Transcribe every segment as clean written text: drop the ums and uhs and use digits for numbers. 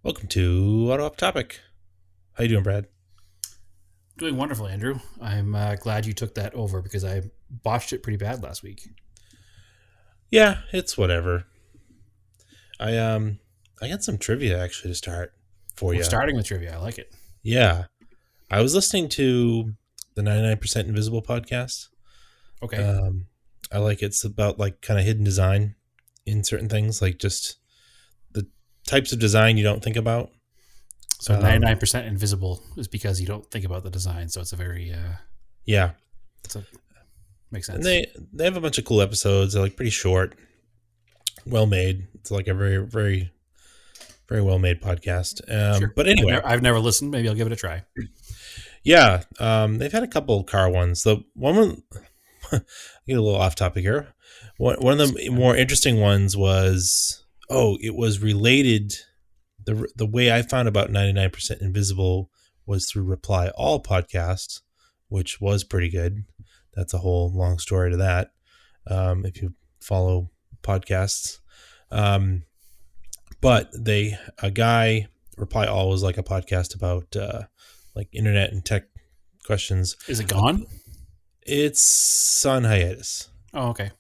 Welcome to Auto Off Topic. How you doing, Brad? Doing wonderful, Andrew. I'm glad you took that over because I botched it pretty bad last week. Yeah, it's whatever. I got some trivia actually to start for you. We're starting with trivia. I like it. Yeah, I was listening to the 99% Invisible podcast. Okay. I like it's about like kind of hidden design in certain things, like just the types of design you don't think about. So 99% invisible is because you don't think about the design. So it's a very Yeah, makes sense. and they have a bunch of cool episodes. They're like pretty short, well made. It's like a very very very well made podcast. Sure. But anyway, I've never listened. Maybe I'll give it a try. yeah, they've had a couple car ones. The one I get a little off topic here. One of the more interesting ones was it was related. The way I found about 99% Invisible was through Reply All podcast, which was pretty good. That's a whole long story to that. If you follow podcasts, but a guy Reply All was like a podcast about like internet and tech questions. Is it gone? It's on hiatus. Oh, okay.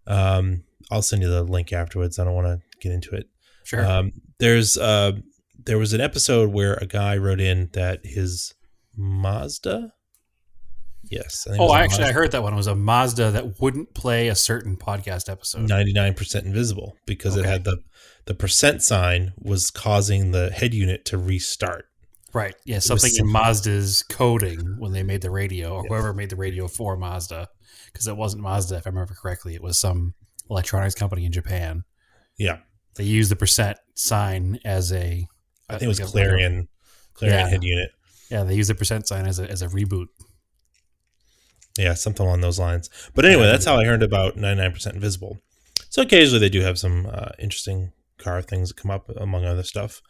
I'll send you the link afterwards. I don't want to get into it. Sure. There was an episode where a guy wrote in that his Mazda. Yes. I heard that one. It was a Mazda that wouldn't play a certain podcast episode. 99% invisible because it had the percent sign was causing the head unit to restart. Right. Yeah. Something in Mazda's coding when they made the radio, or whoever made the radio for Mazda, because it wasn't Mazda, if I remember correctly. It was some electronics company in Japan. Yeah. They used the percent sign as a... I think it was Clarion head unit. Yeah, they used the percent sign as a reboot. Yeah, something along those lines. But anyway, that's how I heard about 99% Invisible. So occasionally they do have some interesting car things that come up, among other stuff.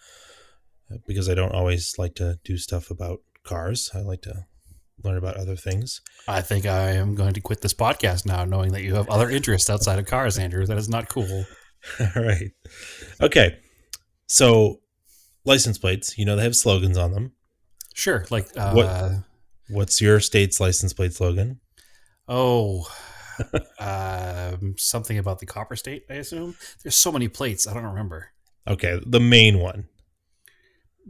Because I don't always like to do stuff about cars. I like to learn about other things. I think I am going to quit this podcast now, knowing that you have other interests outside of cars, Andrew. That is not cool. All right. Okay. So license plates, they have slogans on them. Sure. Like what's your state's license plate slogan? Something about the Copper State, I assume. There's so many plates. I don't remember. Okay. The main one.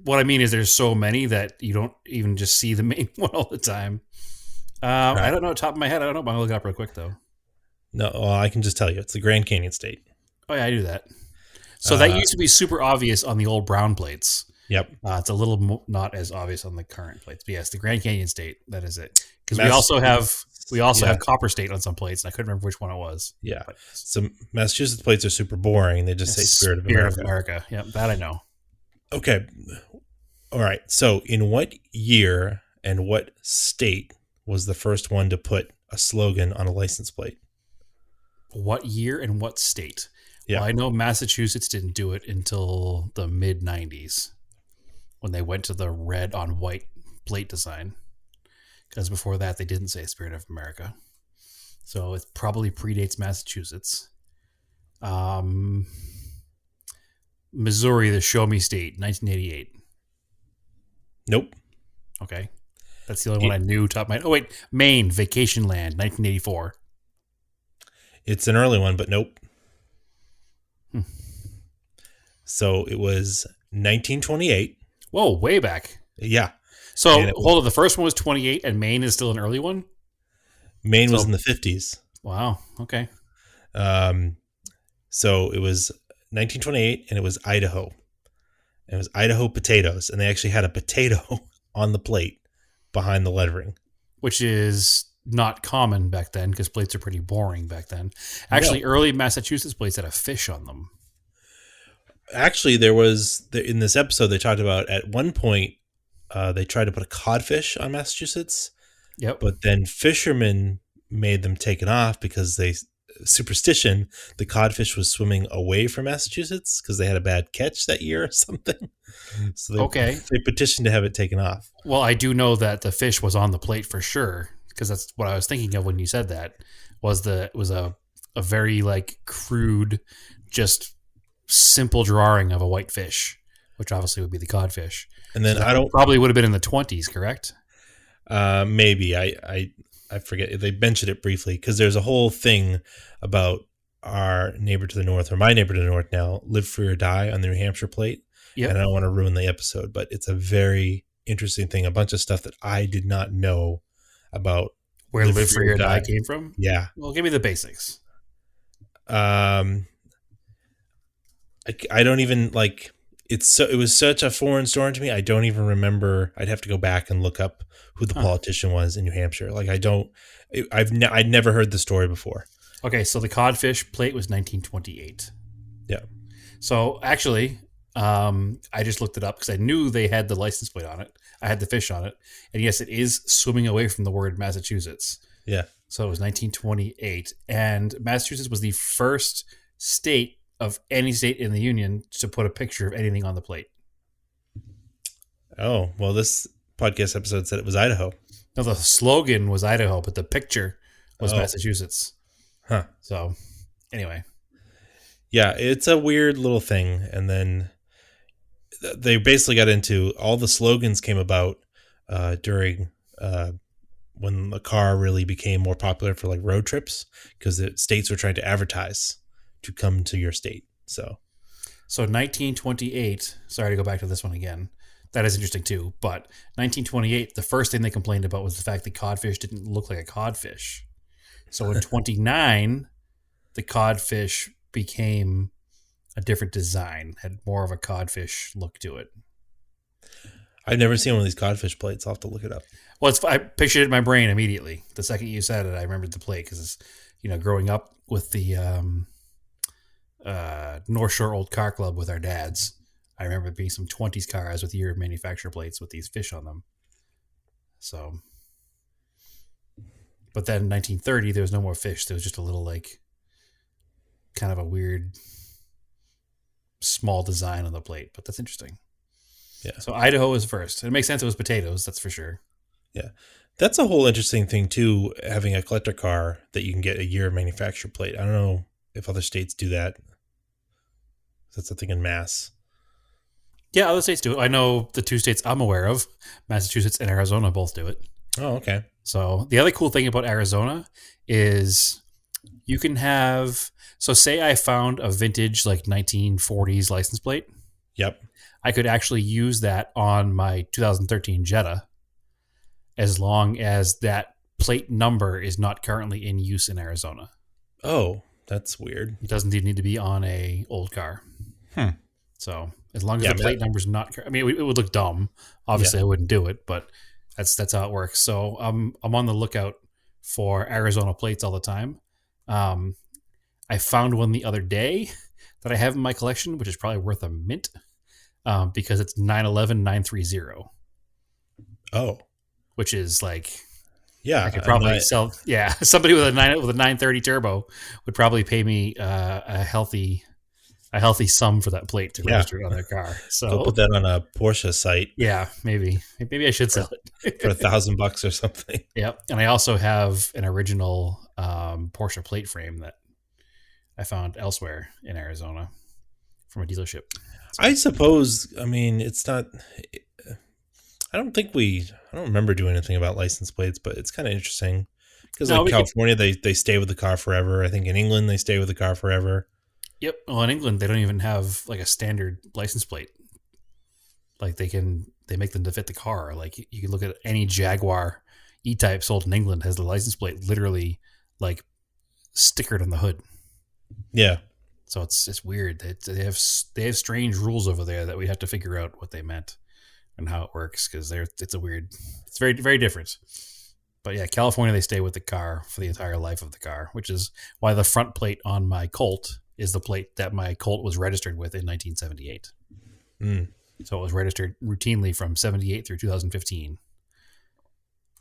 What I mean is there's so many that you don't even just see the main one all the time. Right. I don't know top of my head. I don't know, but I'll look it up real quick, though. No, I can just tell you. It's the Grand Canyon State. Oh, yeah, I do that. So that used to be super obvious on the old brown plates. Yep. It's a little not as obvious on the current plates. But yes, the Grand Canyon State, that is it. Because we also have Copper State on some plates, and I couldn't remember which one it was. Yeah. So Massachusetts plates are super boring. They just say Spirit of America. Spirit of America. Yep, that I know. Okay. All right. So in what year and what state was the first one to put a slogan on a license plate? What year and what state? Yeah. Well, I know Massachusetts didn't do it until the mid-90s when they went to the red on white plate design. Because before that, they didn't say Spirit of America. So it probably predates Massachusetts. Missouri, the Show Me State, 1988. Nope. Okay. That's the only one I knew top of my head. Oh, wait. Maine, Vacation Land, 1984. It's an early one, but nope. So it was 1928. Whoa, way back. Yeah. So hold on. The first one was 28 and Maine is still an early one? Maine was in the 50s. Wow. Okay. So it was 1928 and it was Idaho. And it was Idaho potatoes. And they actually had a potato on the plate behind the lettering. Which is not common back then because plates are pretty boring back then. Actually, early Massachusetts plates had a fish on them. Actually, in this episode, they talked about at one point, they tried to put a codfish on Massachusetts. Yep. But then fishermen made them take it off because superstition, the codfish was swimming away from Massachusetts because they had a bad catch that year or something. So they petitioned to have it taken off. Well, I do know that the fish was on the plate for sure because that's what I was thinking of when you said that. Was a very like crude, just simple drawing of a white fish which obviously would be the codfish. And So then that I don't. probably would have been in the 20s, correct? Maybe I forget. They mentioned it briefly because there's a whole thing about our neighbor to the north, or my neighbor to the north now, live free or die on the New Hampshire plate. And Yep. I don't want to ruin the episode, but it's a very interesting thing. A bunch of stuff that I did not know about Where live Live free Free or or Die die. came from? Yeah. Well, give me the basics. Um, I don't even like it was such a foreign story to me. I don't even remember. I'd have to go back and look up who the Huh. politician was in New Hampshire. Like I'd never heard the story before. Okay, so the codfish plate was 1928. Yeah. So actually, I just looked it up because I knew they had the license plate on it. I had the fish on it, and yes, it is swimming away from the word Massachusetts. Yeah. So it was 1928, and Massachusetts was the first state of any state in the union to put a picture of anything on the plate. Oh, well, this podcast episode said it was Idaho. Now the slogan was Idaho, but the picture was Oh, Massachusetts. huh. So anyway, Yeah, it's a weird little thing. And then they basically got into all the slogans came about during when the car really became more popular for like road trips because the states were trying to advertise to come to your state. So 1928. Sorry to go back to this one again. That is interesting too. But 1928, the first thing they complained about was the fact that codfish didn't look like a codfish. So in 29, the codfish became a different design, had more of a codfish look to it. I've never seen one of these codfish plates. I'll have to look it up. Well, I pictured it in my brain immediately. The second you said it, I remembered the plate because, growing up with the North Shore Old Car Club with our dads, I remember it being some 20s cars with year of manufacture plates with these fish on them. So, but then 1930, there was no more fish. There was just a little, like, kind of a weird small design on the plate, but that's interesting. Yeah. So Idaho was first. It makes sense it was potatoes, that's for sure. Yeah. That's a whole interesting thing too, having a collector car that you can get a year of manufacture plate. I don't know if other states do that. That's a thing in Mass. Yeah, other states do it. I know the two states I'm aware of, Massachusetts and Arizona, both do it. Oh, okay. So the other cool thing about Arizona is you can have. So say I found a vintage like 1940s license plate. Yep. I could actually use that on my 2013 Jetta as long as that plate number is not currently in use in Arizona. Oh, that's weird. It doesn't need to be on a old car. So as long as the plate number's not, I mean, it would look dumb. Obviously, I wouldn't do it, but that's how it works. So I'm on the lookout for Arizona plates all the time. I found one the other day that I have in my collection, which is probably worth a mint because it's 911-930. Oh, which is like, yeah, I could probably sell. Yeah, somebody with a 930 turbo would probably pay me a healthy sum for that plate to register it on their car. So go put that on a Porsche site. Yeah, maybe I should sell it for $1,000 or something. Yep, and I also have an original Porsche plate frame that I found elsewhere in Arizona from a dealership. So, I suppose. I mean, it's not. I don't remember doing anything about license plates, but it's kind of interesting because like California, they stay with the car forever. I think in England they stay with the car forever. Yep. Well, in England they don't even have like a standard license plate. Like they make them to fit the car. Like you can look at any Jaguar E-Type sold in England has the license plate literally like stickered on the hood. Yeah. So it's weird. They have strange rules over there that we have to figure out what they meant and how it works because it's very, very different. But yeah, California, they stay with the car for the entire life of the car, which is why the front plate on my Colt is the plate that my Colt was registered with in 1978. So it was registered routinely from 78 through 2015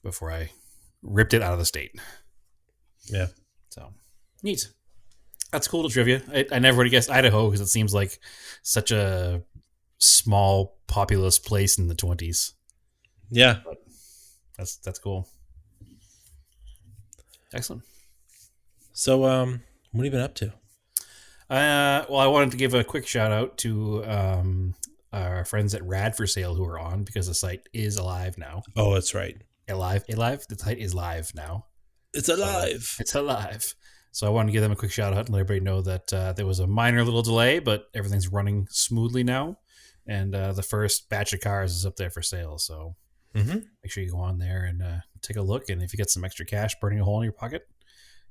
before I ripped it out of the state. Yeah. So neat. That's cool to trivia. I never would have guessed Idaho because it seems like such a small, populous place in the 20s. Yeah. But that's cool. Excellent. So, what have you been up to? Well, I wanted to give a quick shout out to our friends at Rad for Sale who are on because the site is alive now. Oh, that's right. Alive. The site is live now. It's So alive. it's alive. So I wanted to give them a quick shout out and let everybody know that there was a minor little delay, but everything's running smoothly now. And the first batch of cars is up there for sale. So Mm-hmm. make sure you go on there and take a look. And if you get some extra cash burning a hole in your pocket,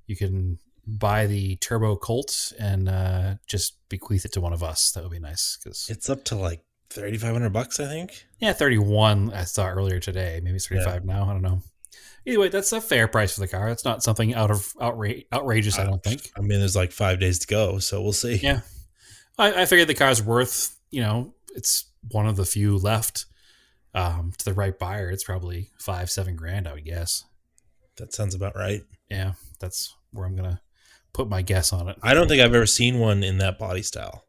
you can buy the Turbo Colt and just bequeath it to one of us. That would be nice. Cause It's up to like $3,500, I think. yeah, 31 I saw earlier today. Maybe it's 35 now. I don't know. Either way, that's a fair price for the car. It's not something outrageous, I don't think. I mean, there's like 5 days to go, so we'll see. Yeah. I figured the car's worth, it's one of the few left. To the right buyer, it's probably 5-7 grand, I would guess. That sounds about right. Yeah, that's where I'm gonna put my guess on it. I don't think I've ever seen one in that body style.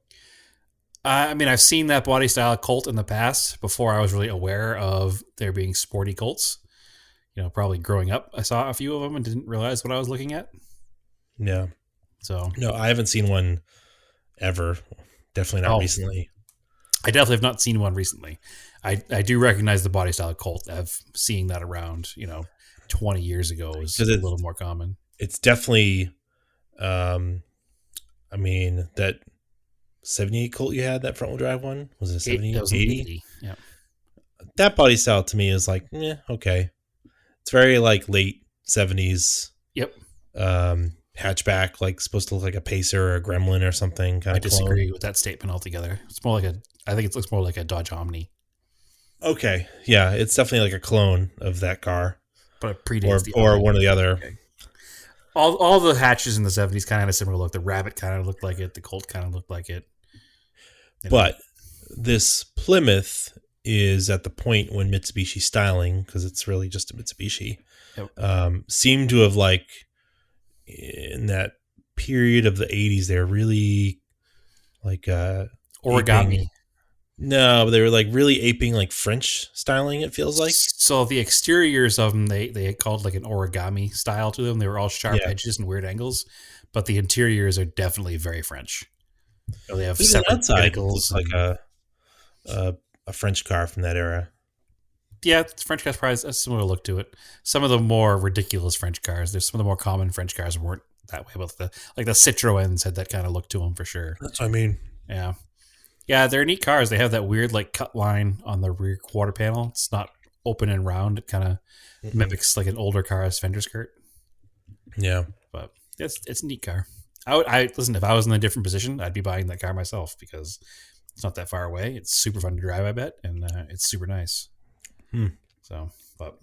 I mean, I've seen that body style Colt in the past before I was really aware of there being sporty Colts. Probably growing up, I saw a few of them and didn't realize what I was looking at. Yeah. So No, I haven't seen one ever. Definitely not recently. I definitely have not seen one recently. I do recognize the body style Colt. I've seen that around, 20 years ago was a little more common. It's definitely, I mean, that 78 Colt you had, that front wheel drive one, was it 70? That was 80? Yeah. That body style to me is like, okay. It's very like late 70s. Yep. Hatchback, like supposed to look like a Pacer or a Gremlin or something. I disagree with that statement altogether. It's more like I think it looks more like a Dodge Omni. Okay. Yeah, it's definitely like a clone of that car. But it predates or one or the other. Okay. All the hatches in the 70s kind of had a similar look. The Rabbit kind of looked like it. The Colt kind of looked like it. But this Plymouth is at the point when Mitsubishi styling, because it's really just a Mitsubishi, seemed to have like in that period of the 80s, they're really like origami. No, but they were like really aping like French styling, it feels like. So the exteriors of them, they called like an origami style to them. They were all sharp edges and weird angles, but the interiors are definitely very French. They have separate outside looks like a French car from that era. Yeah, French cars probably has a similar look to it. Some of the more ridiculous French cars, there's some of the more common French cars weren't that way, but the Citroëns had that kind of look to them for sure. That's what I mean. Yeah. Yeah, they're neat cars. They have that weird like cut line on the rear quarter panel. It's not open and round. It kind of mimics like an older car's fender skirt. Yeah, but it's a neat car. I listen. If I was in a different position, I'd be buying that car myself because it's not that far away. It's super fun to drive, I bet, and it's super nice. So, but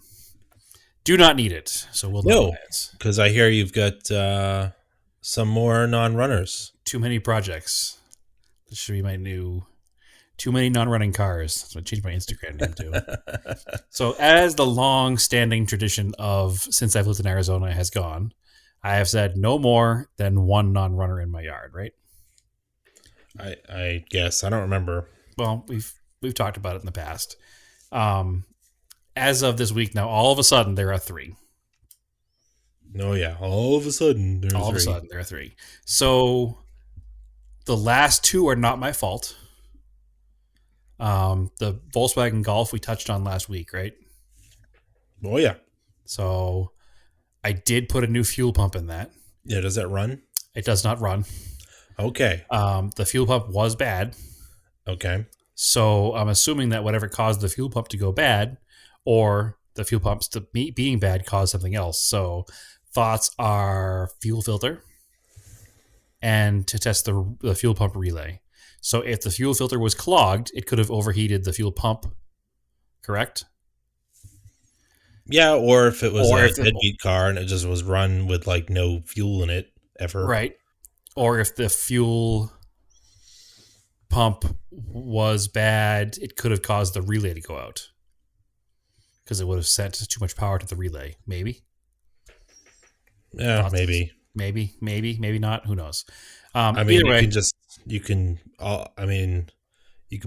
do not need it. So we'll no, because I hear you've got some more non-runners. Too many projects. This should be my new too many non-running cars. So I changed my Instagram name too. So as the long-standing tradition of since I've lived in Arizona has gone, I have said no more than one non-runner in my yard, right? I guess. I don't remember. Well, we've talked about it in the past. As of this week now, all of a sudden there are 3. Oh yeah, all of a sudden there are 3. So the last 2 are not my fault. The Volkswagen Golf we touched on last week, right? Oh yeah. So I did put a new fuel pump in that. Yeah, does that run? It does not run. Okay. The fuel pump was bad. Okay. So I'm assuming that whatever caused the fuel pump to go bad, or the fuel pumps to being bad, caused something else. So thoughts are fuel filter and to test the fuel pump relay. So if the fuel filter was clogged, it could have overheated the fuel pump, correct? Yeah, or if it was a deadbeat car and it just was run with like no fuel in it ever. Right. Or if the fuel pump was bad, it could have caused the relay to go out because it would have sent too much power to the relay. Maybe. Yeah, maybe. Maybe not. Who knows? I mean, you can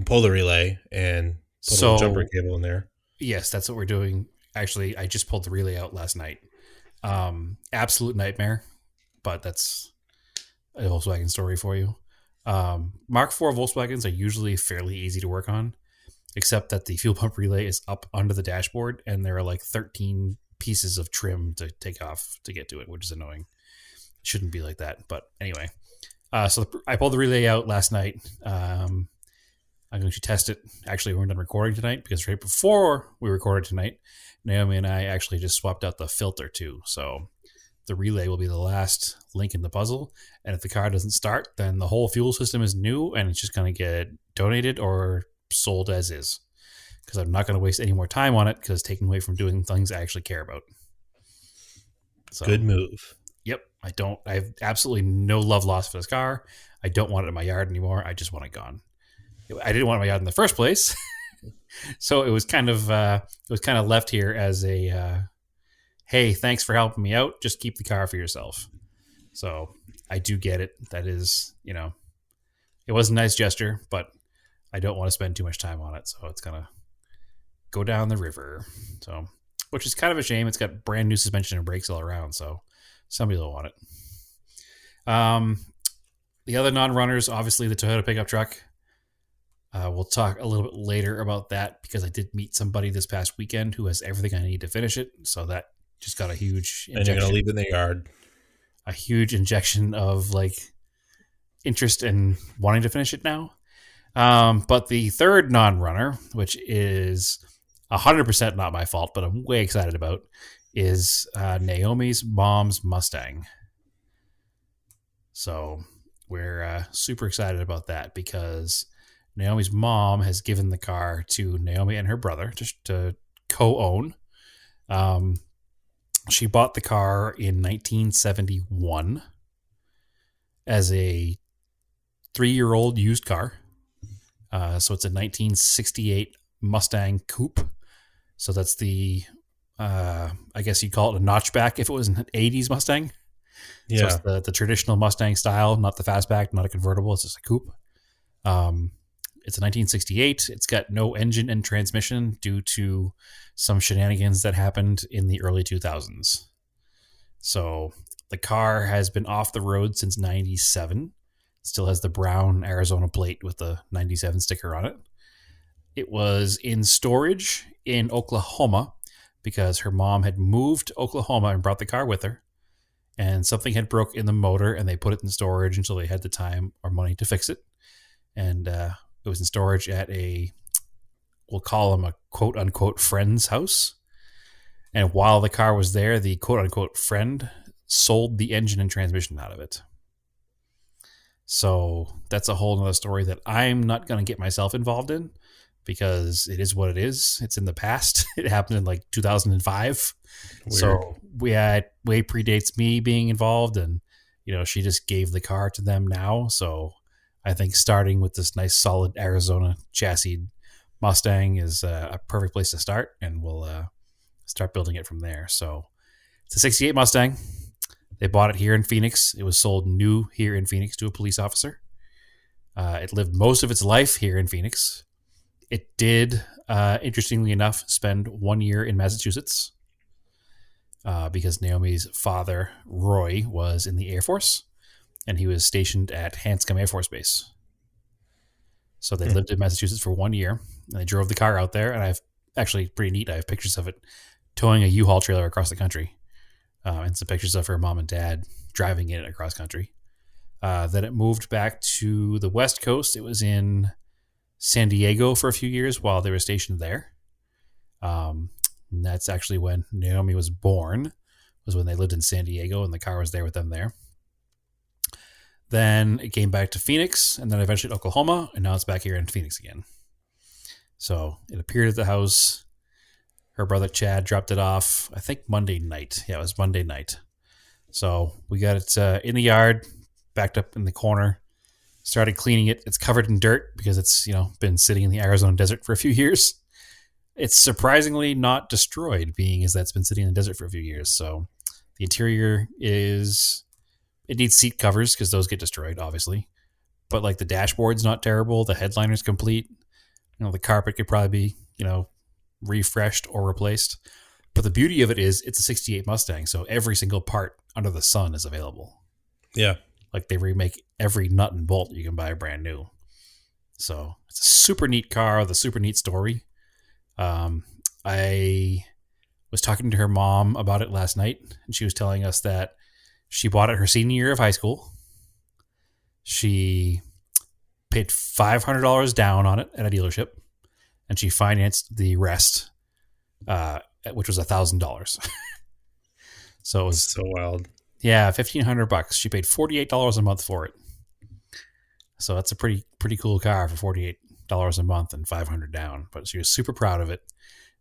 pull the relay and put a jumper cable in there. Yes, that's what we're doing. Actually, I just pulled the relay out last night. Absolute nightmare, but that's a Volkswagen story for you. Mark IV Volkswagens are usually fairly easy to work on, except that the fuel pump relay is up under the dashboard, and there are like 13 pieces of trim to take off to get to it, which is annoying. It shouldn't be like that, but anyway. So I pulled the relay out last night. I'm going to test it. Actually, we weren't done recording tonight because right before we recorded tonight, Naomi and I actually just swapped out the filter too. So the relay will be the last link in the puzzle. And if the car doesn't start, then the whole fuel system is new and it's just going to get donated or sold as is. Because I'm not going to waste any more time on it because it's taken away from doing things I actually care about. So, Good move. yep, I have absolutely no love lost for this car. I don't want it in my yard anymore. I just want it gone. I didn't want it in my yard in the first place. So it was kind of left here as a hey, thanks for helping me out. Just keep the car for yourself. So I do get it. That is, it was a nice gesture, but I don't want to spend too much time on it. So it's going to go down the river. So, which is kind of a shame. It's got brand new suspension and brakes all around. So somebody will want it. The other non-runners, obviously the Toyota pickup truck. We'll talk a little bit later about that because I did meet somebody this past weekend who has everything I need to finish it. So that just got a huge injection. And you're going to leave it in the yard. A huge injection of like interest in wanting to finish it now. But the third non-runner, which is 100% not my fault, but I'm way excited about, is Naomi's mom's Mustang. So we're super excited about that because Naomi's mom has given the car to Naomi and her brother just to co-own. She bought the car in 1971 as a 3-year-old used car. So it's a 1968 Mustang Coupe. So that's the, I guess you'd call it a notchback if it was an 80s Mustang. Yeah. So it's the traditional Mustang style, not the fastback, not a convertible. It's just a coupe. It's a 1968. It's got no engine and transmission due to some shenanigans that happened in the early 2000s. So the car has been off the road since 97. Still has the brown Arizona plate with the 97 sticker on it. It was in storage in Oklahoma because her mom had moved to Oklahoma and brought the car with her. And something had broke in the motor and they put it in storage until they had the time or money to fix it. And it was in storage at we'll call him a quote unquote friend's house. And while the car was there, the quote unquote friend sold the engine and transmission out of it. So that's a whole nother story that I'm not going to get myself involved in because it is what it is. It's in the past. It happened in like 2005. Weird. So we had way predates me being involved and, she just gave the car to them now. So I think starting with this nice solid Arizona chassis Mustang is a perfect place to start, and we'll start building it from there. So it's a 68 Mustang. They bought it here in Phoenix. It was sold new here in Phoenix to a police officer. It lived most of its life here in Phoenix. It did, interestingly enough, spend 1 year in Massachusetts because Naomi's father, Roy, was in the Air Force. And he was stationed at Hanscom Air Force Base. So they lived in Massachusetts for 1 year. And they drove the car out there. And I've actually pretty neat. I have pictures of it towing a U-Haul trailer across the country. And some pictures of her mom and dad driving it across country. Then it moved back to the West Coast. It was in San Diego for a few years while they were stationed there. And that's actually when Naomi was born, was when they lived in San Diego and the car was there with them there. Then it came back to Phoenix and then eventually Oklahoma, and now it's back here in Phoenix again. So it appeared at the house. Her brother Chad dropped it off, I think Monday night. Yeah, it was Monday night. So we got it in the yard, backed up in the corner, started cleaning it. It's covered in dirt because it's, been sitting in the Arizona desert for a few years. It's surprisingly not destroyed, being as that's been sitting in the desert for a few years. So the interior it needs seat covers because those get destroyed, obviously. But like the dashboard's not terrible. The headliner's complete. The carpet could probably be, refreshed or replaced. But the beauty of it is it's a 68 Mustang. So every single part under the sun is available. Yeah. Like they remake every nut and bolt you can buy brand new. So it's a super neat car with a super neat story. I was talking to her mom about it last night, and she was telling us that she bought it her senior year of high school. She paid $500 down on it at a dealership, and she financed the rest, which was $1,000. So it was So wild. $1,500. She paid $48 a month for it. So that's a pretty cool car for $48 a month and $500 down. But she was super proud of it.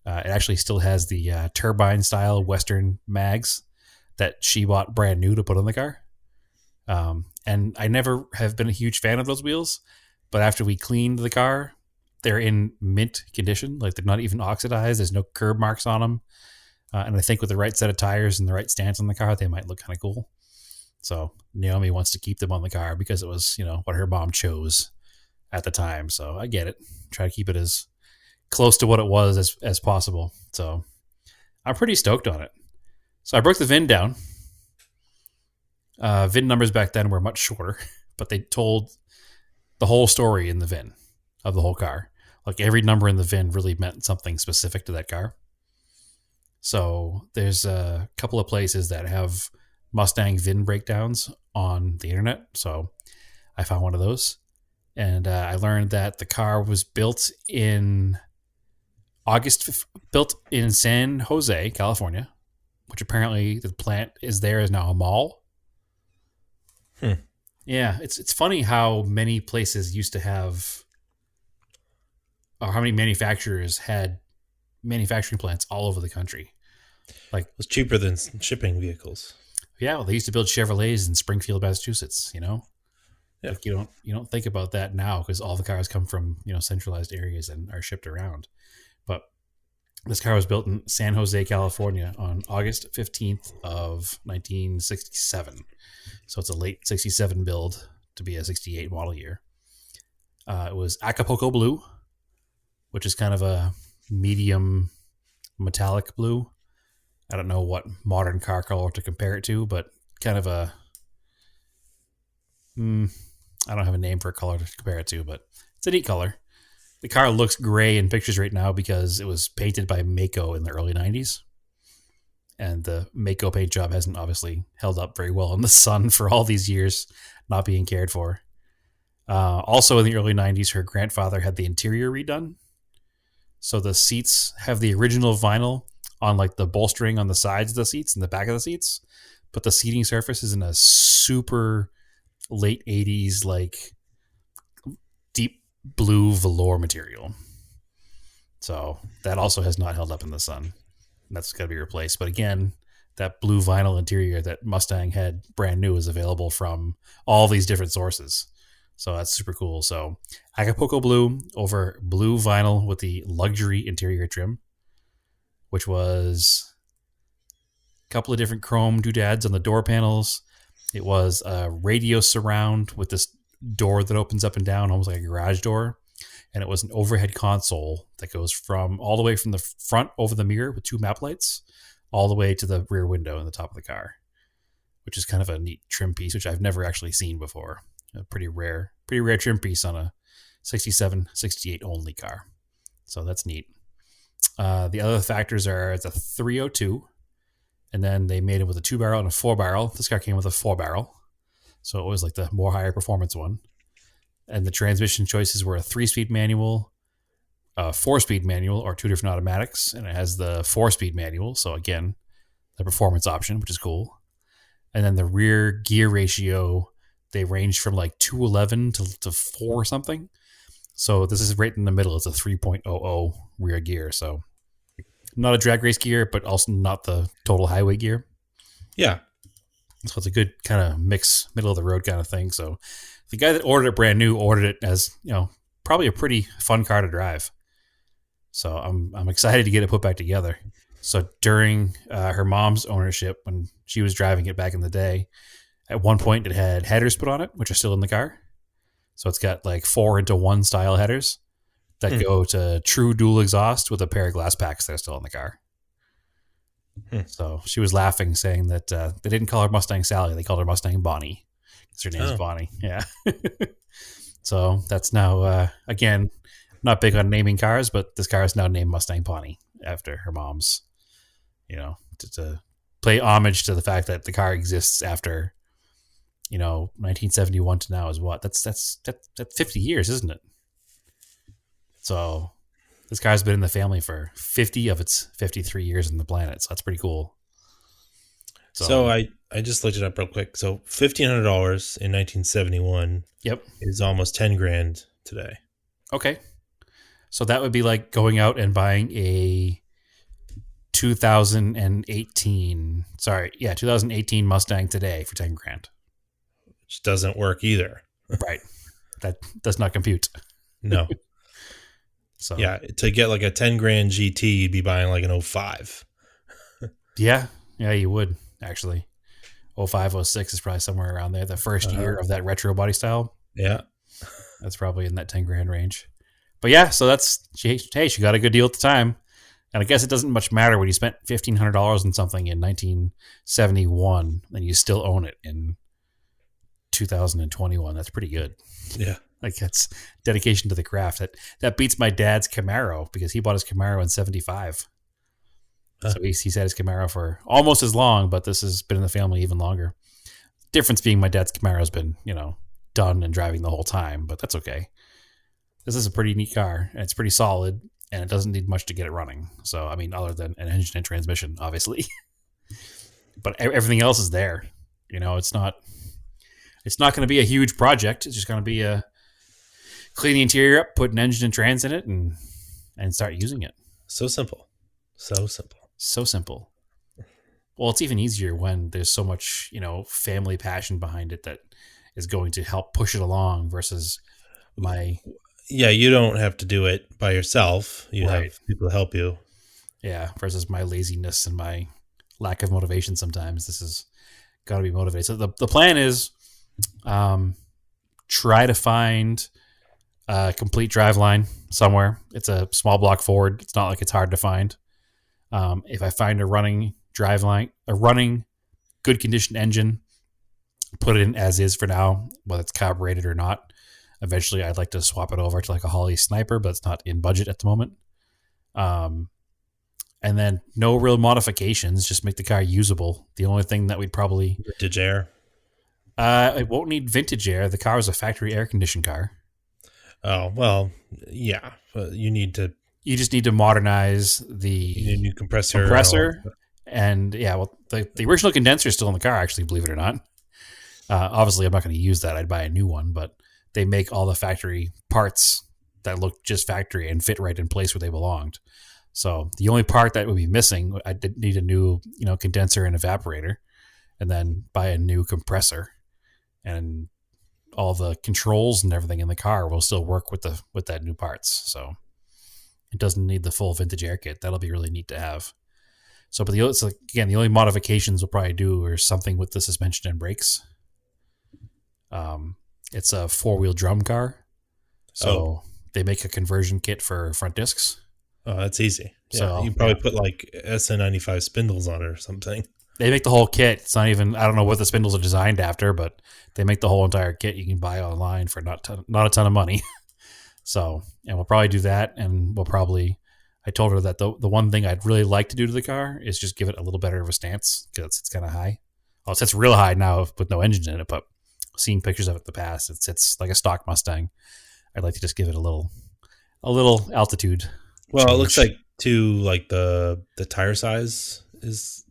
It actually still has the turbine style Western mags that she bought brand new to put on the car. And I never have been a huge fan of those wheels, but after we cleaned the car, they're in mint condition. Like they're not even oxidized. There's no curb marks on them. And I think with the right set of tires and the right stance on the car, they might look kind of cool. So Naomi wants to keep them on the car because it was, what her mom chose at the time. So I get it. Try to keep it as close to what it was as possible. So I'm pretty stoked on it. So I broke the VIN down. VIN numbers back then were much shorter, but they told the whole story in the VIN of the whole car. Like every number in the VIN really meant something specific to that car. So there's a couple of places that have Mustang VIN breakdowns on the internet. So I found one of those. And I learned that the car was built in San Jose, California, which apparently the plant is now a mall. Yeah, it's funny how many places used to have, or how many manufacturers had manufacturing plants all over the country. Like it was cheaper than shipping vehicles. Yeah, well, they used to build Chevrolets in Springfield, Massachusetts. Yeah. Like you don't think about that now because all the cars come from centralized areas and are shipped around. But this car was built in San Jose, California, on August 15th of 1967. So it's a late 67 build to be a 68 model year. It was Acapulco blue, which is kind of a medium metallic blue. I don't know what modern car color to compare it to, but kind of a... I don't have a name for a color to compare it to, but it's a neat color. The car looks gray in pictures right now because it was painted by Mako in the early 90s. And the Mako paint job hasn't obviously held up very well in the sun for all these years, not being cared for. Also in the early 90s, her grandfather had the interior redone. So the seats have the original vinyl on like the bolstering on the sides of the seats and the back of the seats, but the seating surface is in a super late 80s like deep blue velour material. So that also has not held up in the sun. That's got to be replaced. But again, that blue vinyl interior that Mustang had brand new is available from all these different sources. So that's super cool. So Acapulco blue over blue vinyl with the luxury interior trim, which was a couple of different chrome doodads on the door panels. It was a radio surround with this door that opens up and down, almost like a garage door. And it was an overhead console that goes from all the way from the front over the mirror with two map lights all the way to the rear window in the top of the car, which is kind of a neat trim piece, which I've never actually seen before. A pretty rare trim piece on a 67, 68 only car. So that's neat. The other factors are it's a 302, and then they made it with a 2-barrel and a 4-barrel. This car came with a 4-barrel, so it was like the more higher performance one. And the transmission choices were a 3-speed manual, a 4-speed manual, or 2 different automatics. And it has the 4-speed manual, so again, the performance option, which is cool. And then the rear gear ratio, they range from like 211 to 4 something. So this is right in the middle. It's a 3.00 rear gear. So not a drag race gear, but also not the total highway gear. Yeah. So it's a good kind of mix, middle of the road kind of thing. So the guy that ordered it brand new ordered it as, probably a pretty fun car to drive. So I'm excited to get it put back together. So during her mom's ownership, when she was driving it back in the day, at one point it had headers put on it, which are still in the car. So it's got like 4-into-1 style headers that go to true dual exhaust with a pair of glass packs that are still in the car. So she was laughing, saying that they didn't call her Mustang Sally, they called her Mustang Bonny Her name's Oh, Bonnie. Yeah. So that's now again, not big on naming cars, but this car is now named Mustang Bonny after her mom's. To play homage to the fact that the car exists after 1971 to now is what that's 50 years, isn't it? So this car's been in the family for 50 of its 53 years on the planet. So that's pretty cool. so So I just looked it up real quick. So $1,500 in 1971 yep. is almost 10 grand today. Okay. So that would be like going out and buying a 2018 Mustang today for 10 grand. Which doesn't work either. Right. That does not compute. No. So Yeah, to get like a 10 grand GT, you'd be buying like an '05. yeah, you would actually. 05, 06 is probably somewhere around there. The first year of that retro body style. Yeah. That's probably in that 10 grand range. But yeah, so she got a good deal at the time. And I guess it doesn't much matter when you spent $1,500 on something in 1971 and you still own it in 2021. That's pretty good. Yeah. Like that's dedication to the craft. That beats my dad's Camaro because he bought his Camaro in 75. So he's had his Camaro for almost as long, but this has been in the family even longer. Difference being my dad's Camaro has been, done and driving the whole time, but that's okay. This is a pretty neat car, and it's pretty solid, and it doesn't need much to get it running. So, I mean, other than an engine and transmission, obviously. But everything else is there. It's not going to be a huge project. It's just going to be a clean the interior up, put an engine and trans in it, and start using it. So simple. So simple. So simple. Well, it's even easier when there's so much, family passion behind it that is going to help push it along versus Yeah, you don't have to do it by yourself. You Right. have people to help you. versus my laziness and my lack of motivation sometimes. This has got to be motivated. So the plan is try to find a complete driveline somewhere. It's a small block Ford. It's not like it's hard to find. If I find a running driveline, a running good condition engine, put it in as is for now, whether it's carbureted or not. Eventually, I'd like to swap it over to like a Holly Sniper, but it's not in budget at the moment. And then no real modifications, just make the car usable. The only thing that we'd probably Vintage air. it won't need vintage air. The car is a factory air conditioned car. Oh, well, yeah. You just need to modernize need a the new compressor. and the original condenser is still in the car. Actually, believe it or not. Obviously, I'm not going to use that. I'd buy a new one, but they make all the factory parts that look just factory and fit right in place where they belonged. So the only part that would be missing, I did need a new, condenser and evaporator, and then buy a new compressor, and all the controls and everything in the car will still work with that new parts. So it doesn't need the full vintage air kit. That'll be really neat to have. So, but the only modifications we'll probably do are something with the suspension and brakes. It's a 4-wheel drum car. So they make a conversion kit for front discs. Oh, that's easy. Yeah, So you probably put like SN95 spindles on it or something. they make the whole kit. It's not even, I don't know what the spindles are designed after, but they make the whole entire kit. You can buy online for not a ton of money. So, and we'll probably do that. And I told her that the one thing I'd really like to do to the car is just give it a little better of a stance because it's kind of high. Well, it sits real high now with no engine in it, but seeing pictures of it in the past, it sits like a stock Mustang. I'd like to just give it a little altitude. Well, change. It looks like too, like the tire size is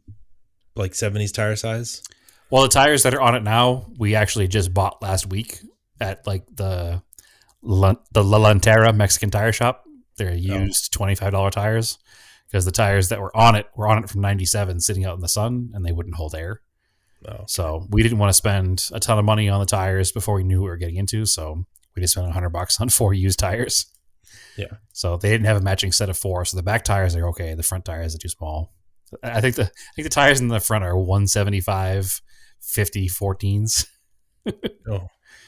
like 70s tire size. Well, the tires that are on it now, we actually just bought last week at like the La Lantera Mexican tire shop. They're used $25 tires because the tires that were on it from 97 sitting out in the sun and they wouldn't hold air. Oh. So we didn't want to spend a ton of money on the tires before we knew what we were getting into. So we just spent $100 on 4 used tires. Yeah. So they didn't have a matching set of 4. So the back tires are okay. The front tires are too small. I think the tires in the front are 175, 50, 14s. Oh.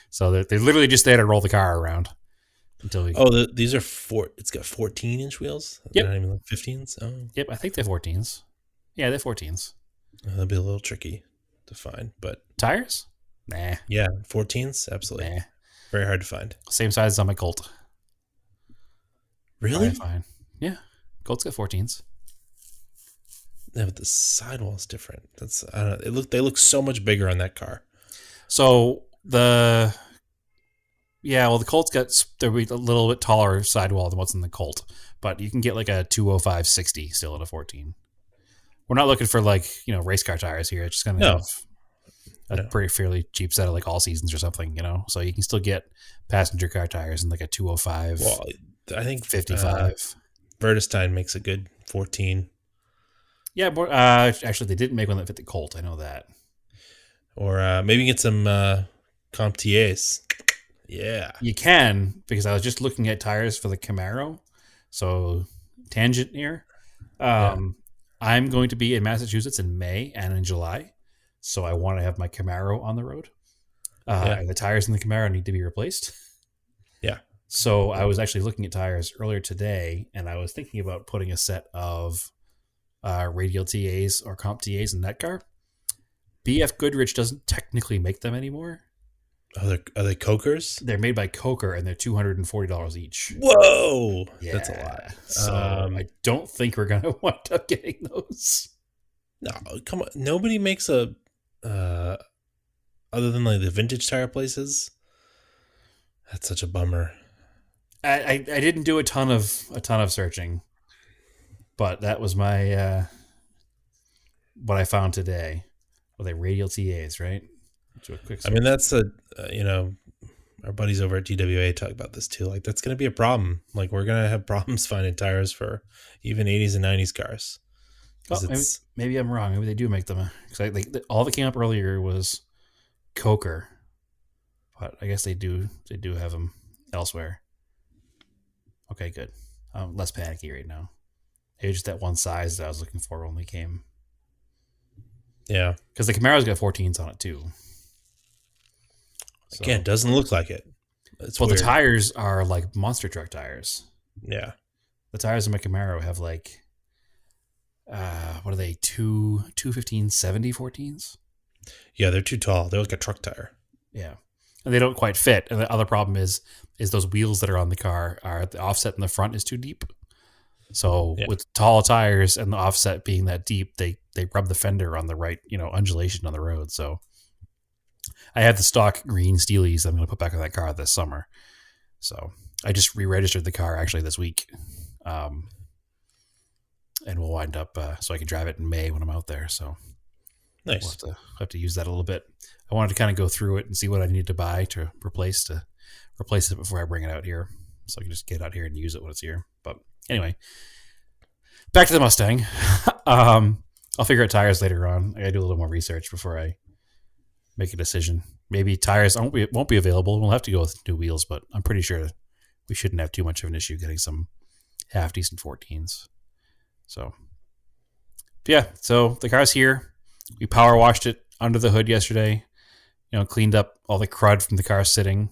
So they're literally just there to roll the car around until we. These are 4. It's got 14-inch wheels. Yep. Not even like 15s. Oh. Yep. I think they're 14s. Yeah, they're 14s. That'd be a little tricky to find, but Tires? Nah, Yeah, 14s, absolutely. nah. Very hard to find. Same size as on my Colt. Fine, Really? fine. Yeah, Colt's got 14s. Yeah, but the sidewall's different. That's I don't know. They look so much bigger on that car. So the Colt's got there'll be a little bit taller sidewall than what's in the Colt, but you can get like a 205/60 still at a 14. We're not looking for like race car tires here. It's just gonna have No, a no. pretty fairly cheap set of like all seasons or something, So you can still get passenger car tires in like a 205 Well, I think 55. Vertestein makes a good 14, Yeah, actually they didn't make one that fit the Colt. I know that. or maybe get some Comptiers. Yeah, You can, because I was just looking at tires for the Camaro. So tangent here. yeah, Um, I'm going to be in Massachusetts in May and in July, so I want to have my Camaro on the road. yeah, And the tires in the Camaro need to be replaced. yeah. So I was actually looking at tires earlier today, and I was thinking about putting a set of radial TAs or comp TAs in that car. BF Goodrich doesn't technically make them anymore. Are they Cokers? They're made by Coker, and they're $240 each. Whoa, that's a lot. Yeah, so I don't think we're gonna wind up getting those. No, come on. Nobody makes a other than like the vintage tire places. That's such a bummer. I didn't do a ton of searching, but that was my what I found today. Well, they radial TAs, right? Do a quick I mean, search. that's a our buddies over at GWA talk about this too. Like that's going to be a problem. Like we're going to have problems finding tires for even 80s and 90s cars Oh, because it's maybe I'm wrong. Maybe they do make them because all that came up earlier was Coker, but I guess they do have them elsewhere. Okay, good. I'm less panicky right now. It was just that one size that I was looking for only came yeah. because the Camaro's got 14s on it too. Again, So, doesn't look like it. It's well, the weird. tires are like monster truck tires. Yeah. The tires in my Camaro have like, what are they? 215/70 14s? Yeah, they're too tall. They're like a truck tire. Yeah. And they don't quite fit. And the other problem is those wheels that are on the car are the offset in the front is too deep. So Yeah. with tall tires and the offset being that deep, they rub the fender on the right, undulation on the road. So I have the stock green Steelies I'm going to put back on that car this summer. So I just re-registered the car actually this week. And we'll wind up so I can drive it in May when I'm out there. So Nice. we'll have to use that a little bit. I wanted to kind of go through it and see what I need to buy to replace it before I bring it out here, so I can just get out here and use it when it's here. But anyway, back to the Mustang. I'll figure out tires later on. I gotta do a little more research before I make a decision. Maybe tires won't be available. We'll have to go with new wheels, but I'm pretty sure we shouldn't have too much of an issue getting some half decent 14s. So yeah, so the car's here. We power washed it under the hood yesterday. Cleaned up all the crud from the car sitting.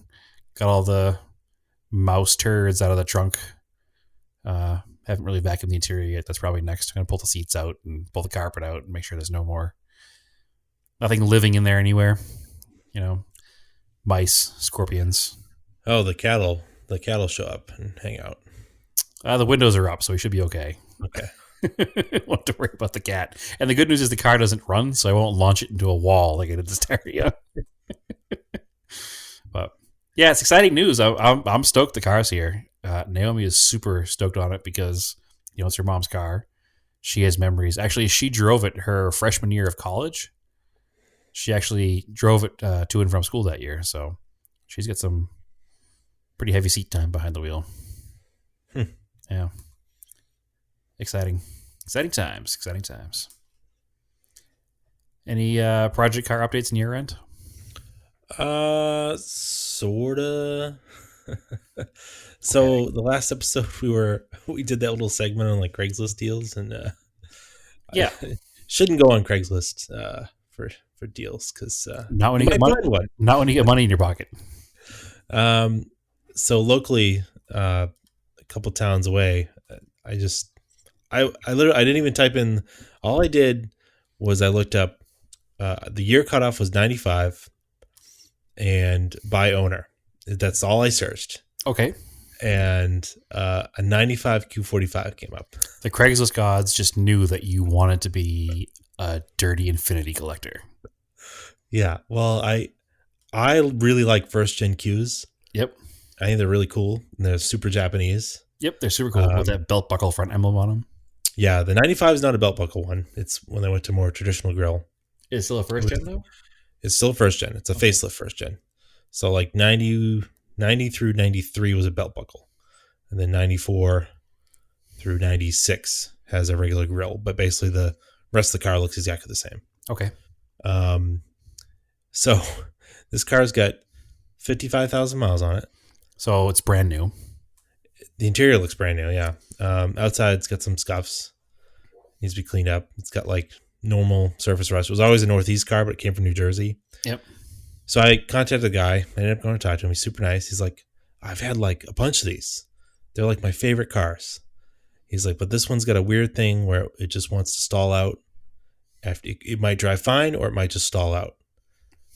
Got all the mouse turds out of the trunk. Haven't really vacuumed the interior yet. That's probably next. I'm going to pull the seats out and pull the carpet out and make sure there's nothing living in there anywhere. Mice, scorpions. Oh, the cattle show up and hang out. The windows are up, so we should be okay. Okay. Won't have to worry about the cat. And the good news is the car doesn't run, so I won't launch it into a wall like I did this area. But yeah, it's exciting news. I'm stoked the car's here. Naomi is super stoked on it because it's her mom's car. She has memories. Actually, she drove it her freshman year of college. She actually drove it to and from school that year, so she's got some pretty heavy seat time behind the wheel. Yeah. Exciting times. Any project car updates in your end? Sorta. So the last episode we did that little segment on like Craigslist deals, and Yeah. I shouldn't go on Craigslist for deals because Not when you you get might money. find one. Not when you get money in your pocket. So locally, a couple towns away, I literally I didn't even type in. All I did was I looked up. The year cutoff was 95. and by owner. That's all I searched. Okay. And a 95 Q45 came up. The Craigslist gods just knew that you wanted to be a dirty Infinity collector. Yeah. Well, I really like first gen Qs. Yep. I think they're really cool. And they're super Japanese. Yep, they're super cool with that belt buckle front emblem on them. Yeah, the 95 is not a belt buckle one. It's when they went to more traditional grill. Is it still a first gen though? It's still first gen. It's a facelift first gen. So like 90 through 93 was a belt buckle. And then 94 through 96 has a regular grill. But basically the rest of the car looks exactly the same. Okay. So this car's got 55,000 miles on it. So it's brand new. The interior looks brand new, yeah. Outside, it's got some scuffs. Needs to be cleaned up. It's got like normal surface rust. It was always a Northeast car, but it came from New Jersey. Yep. So I contacted the guy. I ended up going to talk to him. He's super nice. He's like, I've had like a bunch of these. They're like my favorite cars. He's like, but this one's got a weird thing where it just wants to stall out. After it might drive fine or it might just stall out.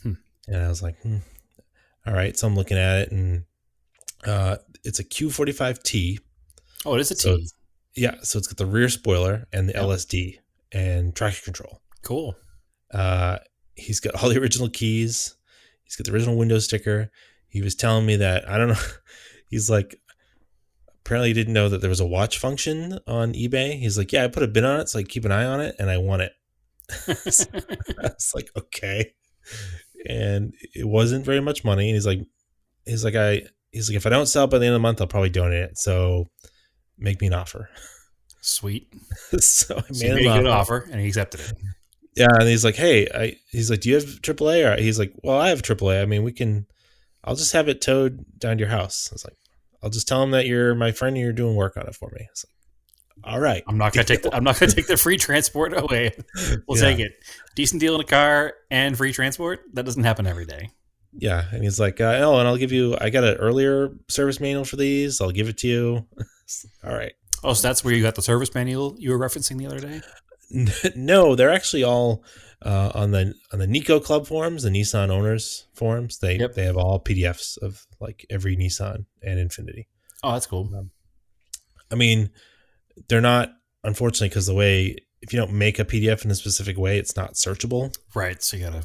And I was like, all right. So I'm looking at it, and it's a Q45T. Oh, it is a T. So yeah, so it's got the rear spoiler and the LSD and traction control. Cool. He's got all the original keys. He's got the original window sticker. He was telling me that, I don't know, he's like, apparently he didn't know that there was a watch function on eBay. He's like, yeah, I put a bid on it, so I keep an eye on it, and I won it. So I was like, okay. And it wasn't very much money. And he's like, if I don't sell it by the end of the month, I'll probably donate it. So make me an offer. Sweet. So I made him an offer, and he accepted it. Yeah, and he's like, hey, he's like, do you have AAA? Or he's like, well, I have AAA. I mean, I'll just have it towed down to your house. I was like, I'll just tell him that you're my friend and you're doing work on it for me. It's like, all right. I'm not gonna take the free transport away. We'll take it. Decent deal in a car and free transport. That doesn't happen every day. Yeah, and he's like, oh, and I got an earlier service manual for these. I'll give it to you. All right. Oh, so that's where you got the service manual you were referencing the other day? No, they're actually all on the Nico Club forums, the Nissan owners forums. They have all PDFs of like every Nissan and Infinity. Oh, that's cool. I mean, they're not, unfortunately, because if you don't make a PDF in a specific way, it's not searchable. Right. So you gotta.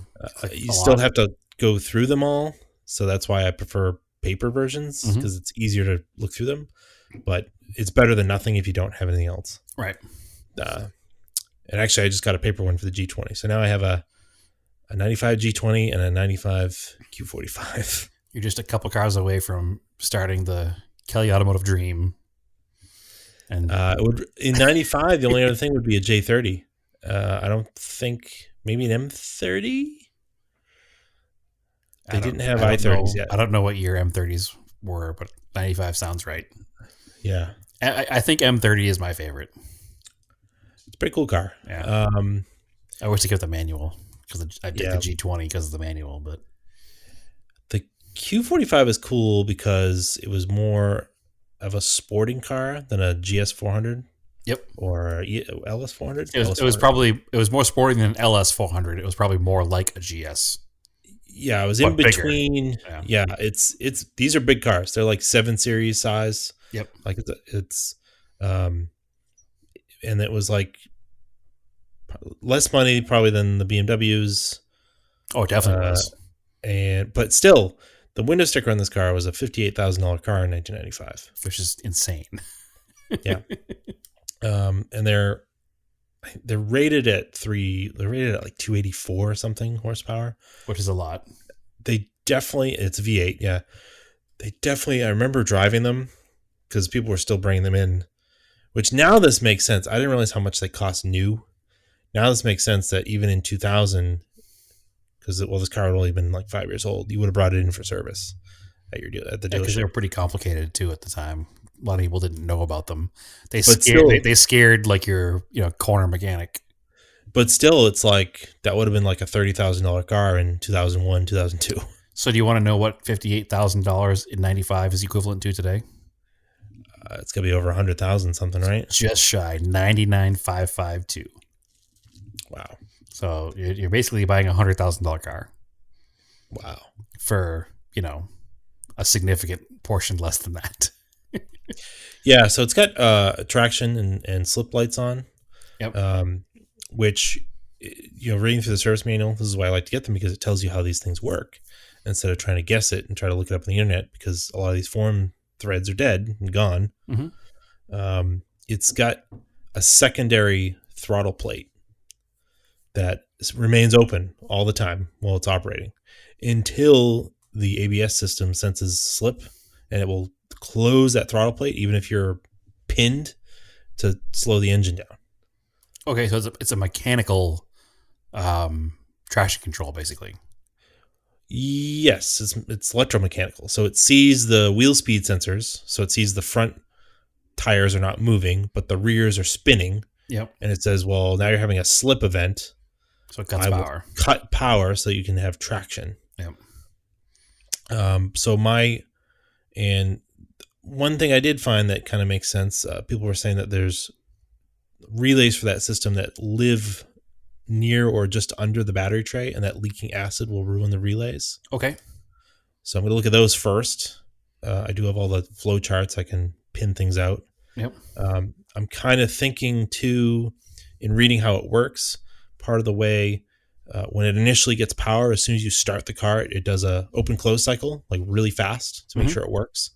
You still have to go through them all. So that's why I prefer paper versions, because it's easier to look through them. But it's better than nothing if you don't have anything else. Right. And actually, I just got a paper one for the G20. So now I have a 95 G20 and a 95 Q45. You're just a couple cars away from starting the Kelly Automotive dream. And in 95, the only other thing would be a J30. I don't think, maybe an M30? They didn't have i30s yet. I don't know what year M30s were, but 95 sounds right. Yeah. I think M30 is my favorite. It's a pretty cool car. Yeah. I wish to get the manual because I did the G20 because of the manual, but the Q45 is cool because it was more of a sporting car than a GS400. Yep. Or LS400. It was more sporting than LS400. It was probably more like a GS. Yeah, it was in between. Yeah, it's these are big cars. They're like 7 Series size. Yep. Like it's and it was like less money probably than the BMWs. Oh, it definitely was. But still, the window sticker on this car was a $58,000 car in 1995, which is insane. Yeah. And they're rated at like 284 or something horsepower, which is a lot. It's V8. Yeah. I remember driving them because people were still bringing them in, which now this makes sense. I didn't realize how much they cost new. Now this makes sense that even in 2000, because this car had only been like 5 years old, you would have brought it in for service at the dealership. Because they were pretty complicated too at the time. A lot of people didn't know about them. They scared like your corner mechanic. But still, it's like that would have been like a $30,000 car in 2001, 2002. So do you want to know what $58,000 in 95 is equivalent to today? It's gonna be over 100,000 something, right? Just shy, 99,552. Wow. So you're basically buying a $100,000 car. Wow. for, a significant portion less than that. Yeah, so it's got traction and slip lights on, Yep. um, which, reading through the service manual, this is why I like to get them, because it tells you how these things work instead of trying to guess it and try to look it up on the internet, because a lot of these forum threads are dead and gone. Mm-hmm. It's got a secondary throttle plate that remains open all the time while it's operating until the ABS system senses slip, and it will close that throttle plate even if you're pinned to slow the engine down. Okay, so it's a mechanical traction control, basically. Yes, it's electromechanical. So it sees the wheel speed sensors. So it sees the front tires are not moving, but the rears are spinning. Yep. And it says, well, now you're having a slip event. So it cuts I will power. cut power so you can have traction. Yep. And one thing I did find that kind of makes sense, people were saying that there's relays for that system that live near or just under the battery tray, and that leaking acid will ruin the relays. Okay. So I'm going to look at those first. I do have all the flow charts. I can pin things out. Yep. I'm kind of thinking too, in reading how it works, part of the way when it initially gets power, as soon as you start the car, it does a open close cycle, like really fast, to make sure it works.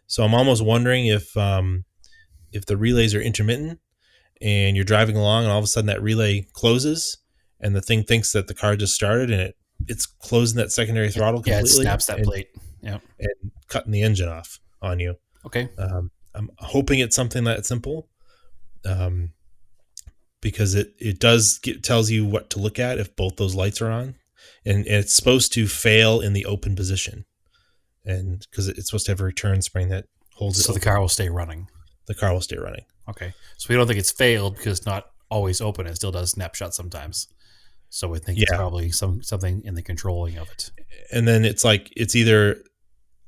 So I'm almost wondering if the relays are intermittent and you're driving along and all of a sudden that relay closes and the thing thinks that the car just started and it's closing that secondary throttle completely. Yeah, it snaps that plate. Yeah. And cutting the engine off on you. Okay. I'm hoping it's something that simple, because it tells you what to look at if both those lights are on, and it's supposed to fail in the open position, and because it's supposed to have a return spring that holds it. So the car will stay running. The car will stay running. Okay. So we don't think it's failed because it's not always open. It still does snapshot sometimes. So we think it's probably something in the controlling of it. And then it's like it's either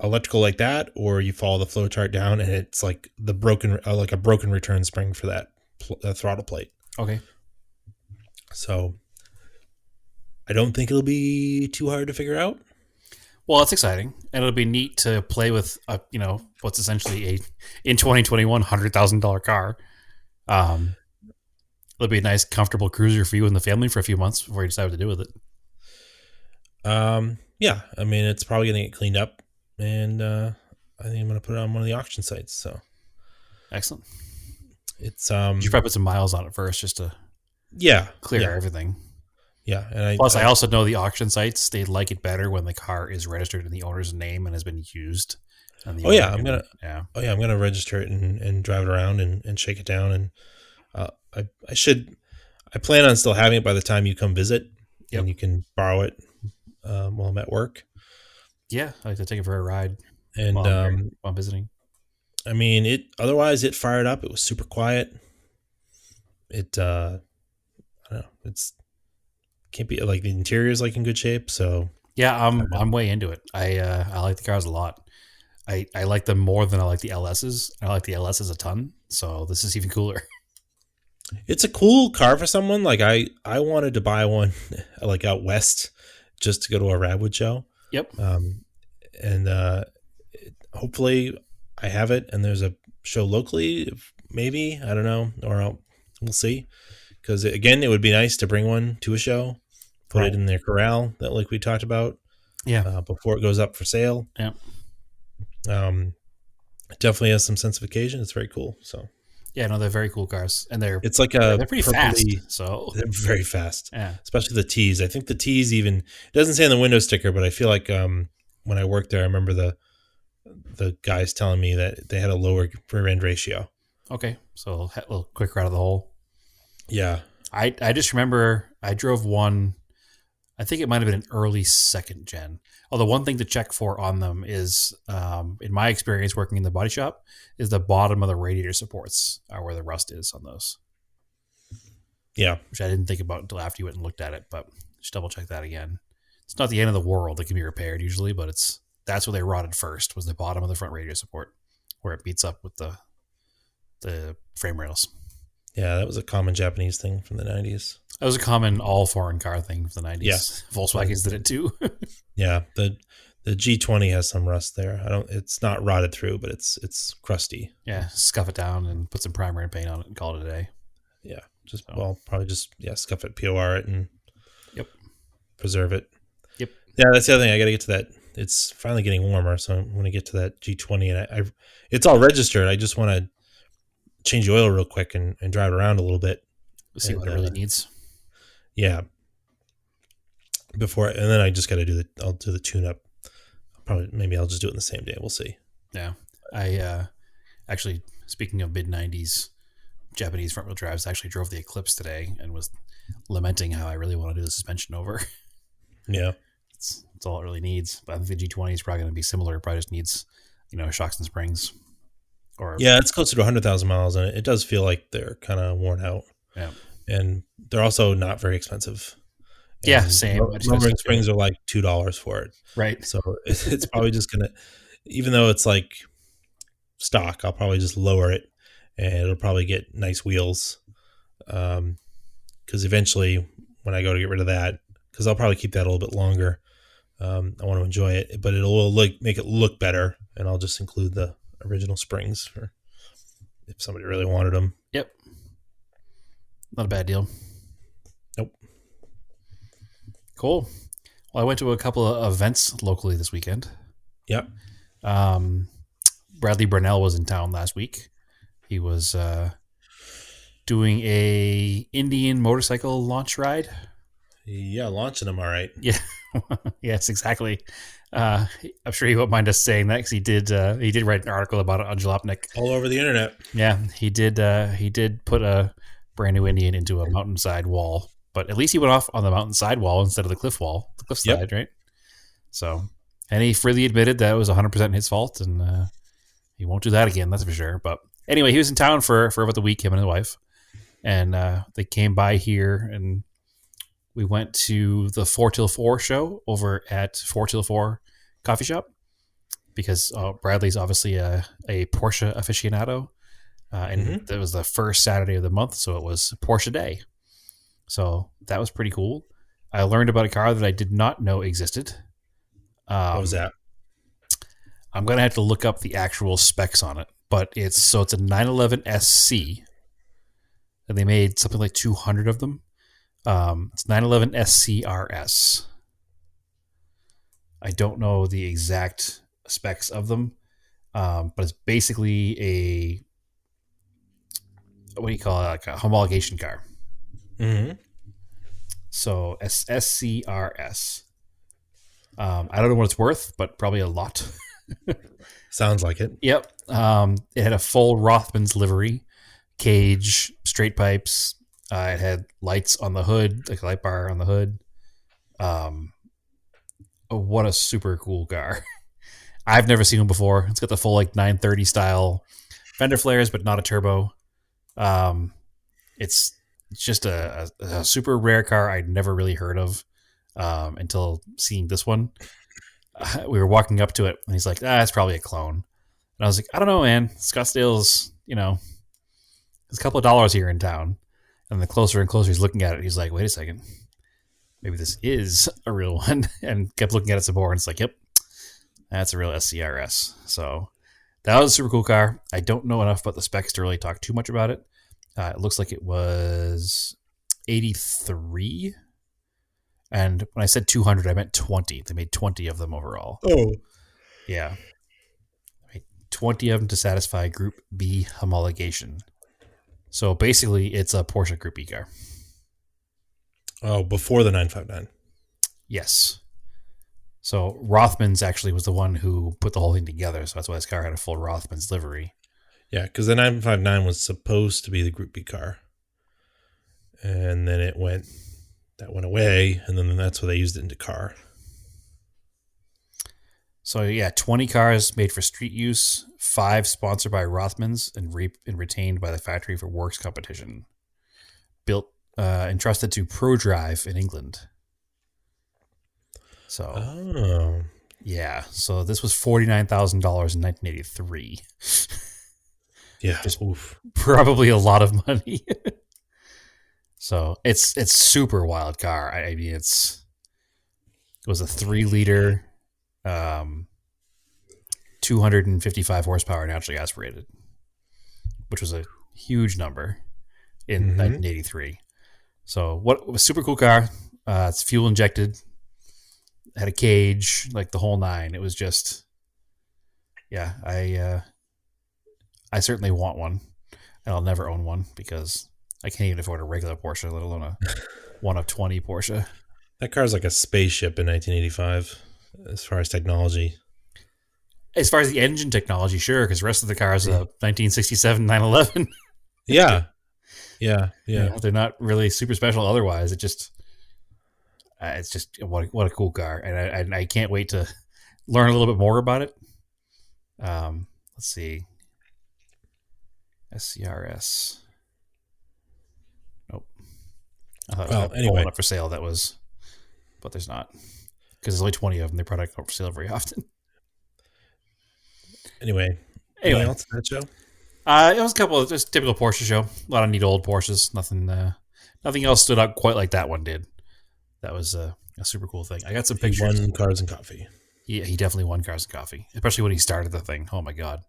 electrical like that, or you follow the flow chart down, and it's like the broken, like a broken return spring for that throttle plate. Okay. So I don't think it'll be too hard to figure out. Well, it's exciting, and it'll be neat to play with, what's essentially in 2021 $100,000 car. It'll be a nice, comfortable cruiser for you and the family for a few months before you decide what to do with it. Yeah, I mean, it's probably going to get cleaned up, and I think I'm going to put it on one of the auction sites. So excellent. It's you should probably put some miles on it first, just to clear everything. Yeah, and plus I also know the auction sites, they like it better when the car is registered in the owner's name and has been used. I'm gonna register it and drive it around and shake it down, and I plan on still having it by the time you come visit, and you can borrow it while I'm at work. Yeah, I like to take it for a ride and while visiting. I mean, otherwise it fired up. It was super quiet. It I don't know. It's can't be like the interior is like in good shape. So yeah, I'm way into it. I like the cars a lot. I like them more than I like the LSs. I like the LSs a ton. So this is even cooler. It's a cool car for someone. Like I wanted to buy one like out west just to go to a Radwood show. Yep. And hopefully I have it and there's a show locally, maybe, I don't know, or we'll see. Because again, it would be nice to bring one to a show, put it in their corral that like we talked about. Yeah. Before it goes up for sale. Yeah. It definitely has some sense of occasion. It's very cool. So yeah, no, they're very cool cars, and they're pretty fast. So they're very fast. Yeah, especially the T's. I think the T's even it doesn't say on the window sticker, but I feel like when I worked there, I remember the guys telling me that they had a lower rear end ratio. Okay, so a little quicker out of the hole. Yeah, I just remember I drove one. I think it might have been an early second gen. Although one thing to check for on them is, in my experience working in the body shop, is the bottom of the radiator supports are where the rust is on those. Yeah. Which I didn't think about until after you went and looked at it, but just double check that again. It's not the end of the world. It can be repaired usually, but that's where they rotted first, was the bottom of the front radiator support, where it meets up with the frame rails. Yeah, that was a common Japanese thing from the 90s. That was a common all foreign car thing of the Yeah, 90s. uh, Volkswagens did it too. yeah. The G20 has some rust there. I don't. It's not rotted through, but it's crusty. Yeah, scuff it down and put some primer and paint on it and call it a day. Yeah, just So, well, probably just scuff it, POR it, and yep. preserve it. Yep. Yeah, that's the other thing. I got to get to that. It's finally getting warmer, so I'm going to get to that G20, and it's all registered. I just want to change the oil real quick and drive it around a little bit, See and what it really needs. yeah, and then I just got to I'll do the tune up. Probably maybe I'll just do it in the same day. We'll see. Yeah. I actually, speaking of mid 90s Japanese front wheel drives, I actually drove the Eclipse today and was lamenting how I really want to do the suspension over. Yeah, It's all it really needs. But I think the G20 is probably going to be similar. It probably just needs, shocks and springs. Or yeah, it's closer to 100,000 miles, and it does feel like they're kind of worn out, yeah, and they're also not very expensive. yeah, And same. I just got to lowering stick to it. springs are like $2 for it, Right. so it's probably just gonna, even though it's like stock, I'll probably just lower it, and it'll probably get nice wheels. Because eventually, when I go to get rid of that, because I'll probably keep that a little bit longer. I want to enjoy it, but it'll make it look better, and I'll just include the original springs for if somebody really wanted them. Yep. Not a bad deal. Nope. Cool. Well, I went to a couple of events locally this weekend. Yep. Bradley Burnell was in town last week. He was doing a Indian motorcycle launch ride. Yeah, launching them all right. Yeah. Yes, exactly. I'm sure he won't mind us saying that because he did write an article about it on Jalopnik. All over the internet. Yeah, he did put a brand new Indian into a mountainside wall, but at least he went off on the mountainside wall instead of the cliff side, right? So, and he freely admitted that it was 100% his fault, and he won't do that again, that's for sure. But anyway, he was in town for about the week, him and his wife, and they came by here, and we went to the 4 Till 4 show over at 4 Till 4 coffee shop because Bradley's obviously a Porsche aficionado. And that was the first Saturday of the month, so it was Porsche Day. So that was pretty cool. I learned about a car that I did not know existed. What was that? I'm going to have to look up the actual specs on it, but it's a 911 SC, and they made something like 200 of them. It's 911 SCRS. I don't know the exact specs of them, but it's basically a, what do you call it, like a homologation car. Mm-hmm. So SCRS. I don't know what it's worth, but probably a lot. Sounds like it. Yep. It had a full Rothmans livery, cage, straight pipes. It had lights on the hood, like a light bar on the hood. What a super cool car. I've never seen one before. It's got the full like 930 style fender flares, but not a turbo. It's just a super rare car I'd never really heard of until seeing this one. We were walking up to it, and he's like, it's probably a clone. And I was like, I don't know, man. Scottsdale's, there's a couple of dollars here in town. And the closer and closer he's looking at it, he's like, wait a second. Maybe this is a real one. And kept looking at it some more, and it's like, yep, that's a real SCRS. So that was a super cool car. I don't know enough about the specs to really talk too much about it. It looks like it was 83. And when I said 200, I meant 20. They made 20 of them overall. Oh. Yeah. 20 of them to satisfy Group B homologation. So basically, it's a Porsche Group B car. Oh, before the 959. Yes. So Rothmans actually was the one who put the whole thing together. So that's why this car had a full Rothmans livery. Yeah, because the 959 was supposed to be the Group B car. And then that went away, and then that's where they used it into car. So yeah, 20 cars made for street use, 5 sponsored by Rothmans and retained by the factory for works competition. Built, entrusted to ProDrive in England. So, yeah. So this was $49,000 in 1983. Yeah, just probably a lot of money. So it's super wild car. I mean, it was a 3 liter, um, 255 horsepower naturally aspirated, which was a huge number in Mm-hmm. 1983. So what was a super cool car. It's fuel injected, had a cage, like the whole nine. It was just, yeah. I certainly want one, and I'll never own one because I can't even afford a regular Porsche, let alone a one of 20 Porsche. That car's like a spaceship in 1985 as far as technology. As far as the engine technology, sure, because the rest of the car is a 1967 911. Yeah, yeah, You yeah. know, they're not really super special otherwise. It's just what a cool car, and I can't wait to learn a little bit more about it. Let's see, SCRS. Nope, I thought I was going Well, to pull one anyway, up for sale. That was, but there's not because there's only 20 of them. They probably don't for sale very often. anyway, anything Anyway, else in that show? it was a couple of just typical Porsche show. A lot of neat old Porsches. Nothing else stood out quite like that one did. That was a super cool thing. I got some He pictures. won Cars and Coffee. He definitely won Cars and Coffee, especially when he started the thing. Oh my god!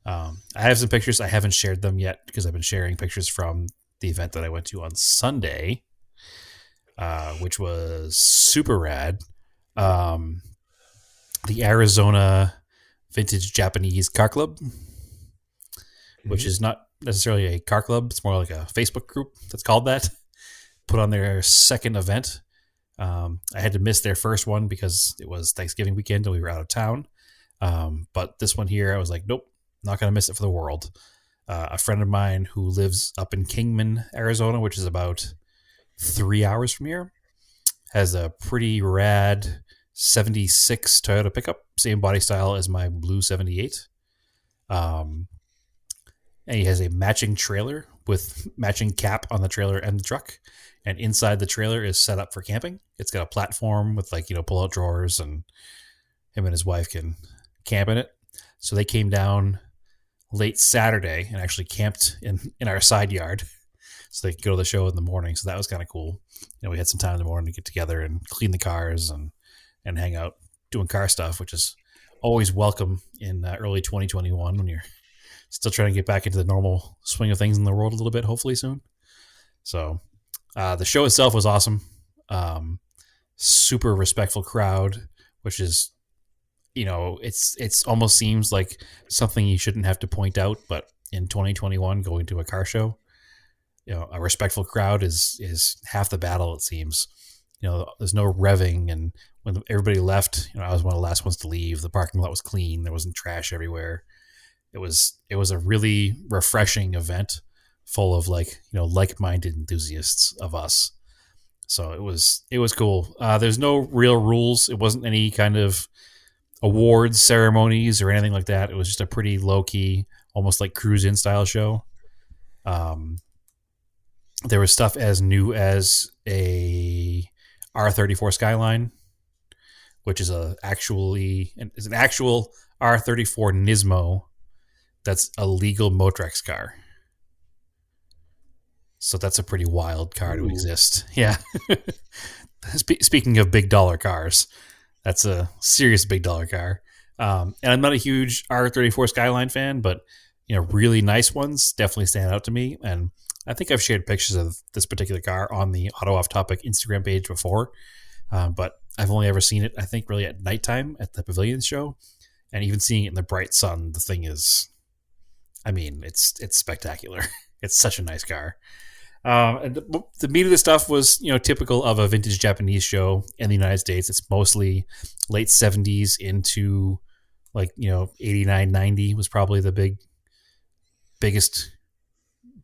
I have some pictures. I haven't shared them yet because I've been sharing pictures from the event that I went to on Sunday, which was super rad. Um, the Arizona Vintage Japanese Car Club, which Mm-hmm. is not necessarily a car club. It's more like a Facebook group that's called that. Put on their second event. I had to miss their first one because it was Thanksgiving weekend and we were out of town. But this one here, I was like, nope, not going to miss it for the world. A friend of mine who lives up in Kingman, Arizona, which is about 3 hours from here, has a pretty rad 76 Toyota pickup, same body style as my blue 78. Um, and he has a matching trailer with matching cap on the trailer and the truck. And inside the trailer is set up for camping. It's got a platform with pull out drawers, and him and his wife can camp in it. So they came down late Saturday and actually camped in our side yard so they could go to the show in the morning. So that was kind of cool. We had some time in the morning to get together and clean the cars and hang out doing car stuff, which is always welcome in early 2021 when you're still trying to get back into the normal swing of things in the world a little bit, hopefully soon. So the show itself was awesome. Super respectful crowd, which is, it's almost seems like something you shouldn't have to point out, but in 2021, going to a car show, a respectful crowd is half the battle. It seems, there's no revving, and when everybody left, I was one of the last ones to leave. The parking lot was clean. There wasn't trash everywhere. It was a really refreshing event full of like-minded enthusiasts of us. So it was cool. There's no real rules. It wasn't any kind of awards ceremonies or anything like that. It was just a pretty low key, almost like cruise in style show. Um, there was stuff as new as a R34 Skyline, which is an actual R34 Nismo that's a legal Motrex car. So that's a pretty wild car to Ooh. exist. Yeah. Speaking of big dollar cars, that's a serious big dollar car. And I'm not a huge R34 Skyline fan, but really nice ones definitely stand out to me. And I think I've shared pictures of this particular car on the Auto Off Topic Instagram page before, but I've only ever seen it, I think, really at nighttime at the Pavilion show, and even seeing it in the bright sun. The thing is, I mean, it's spectacular. It's such a nice car. And the meat of the stuff was, typical of a vintage Japanese show in the United States. It's mostly late 70s into 89, 90 was probably the biggest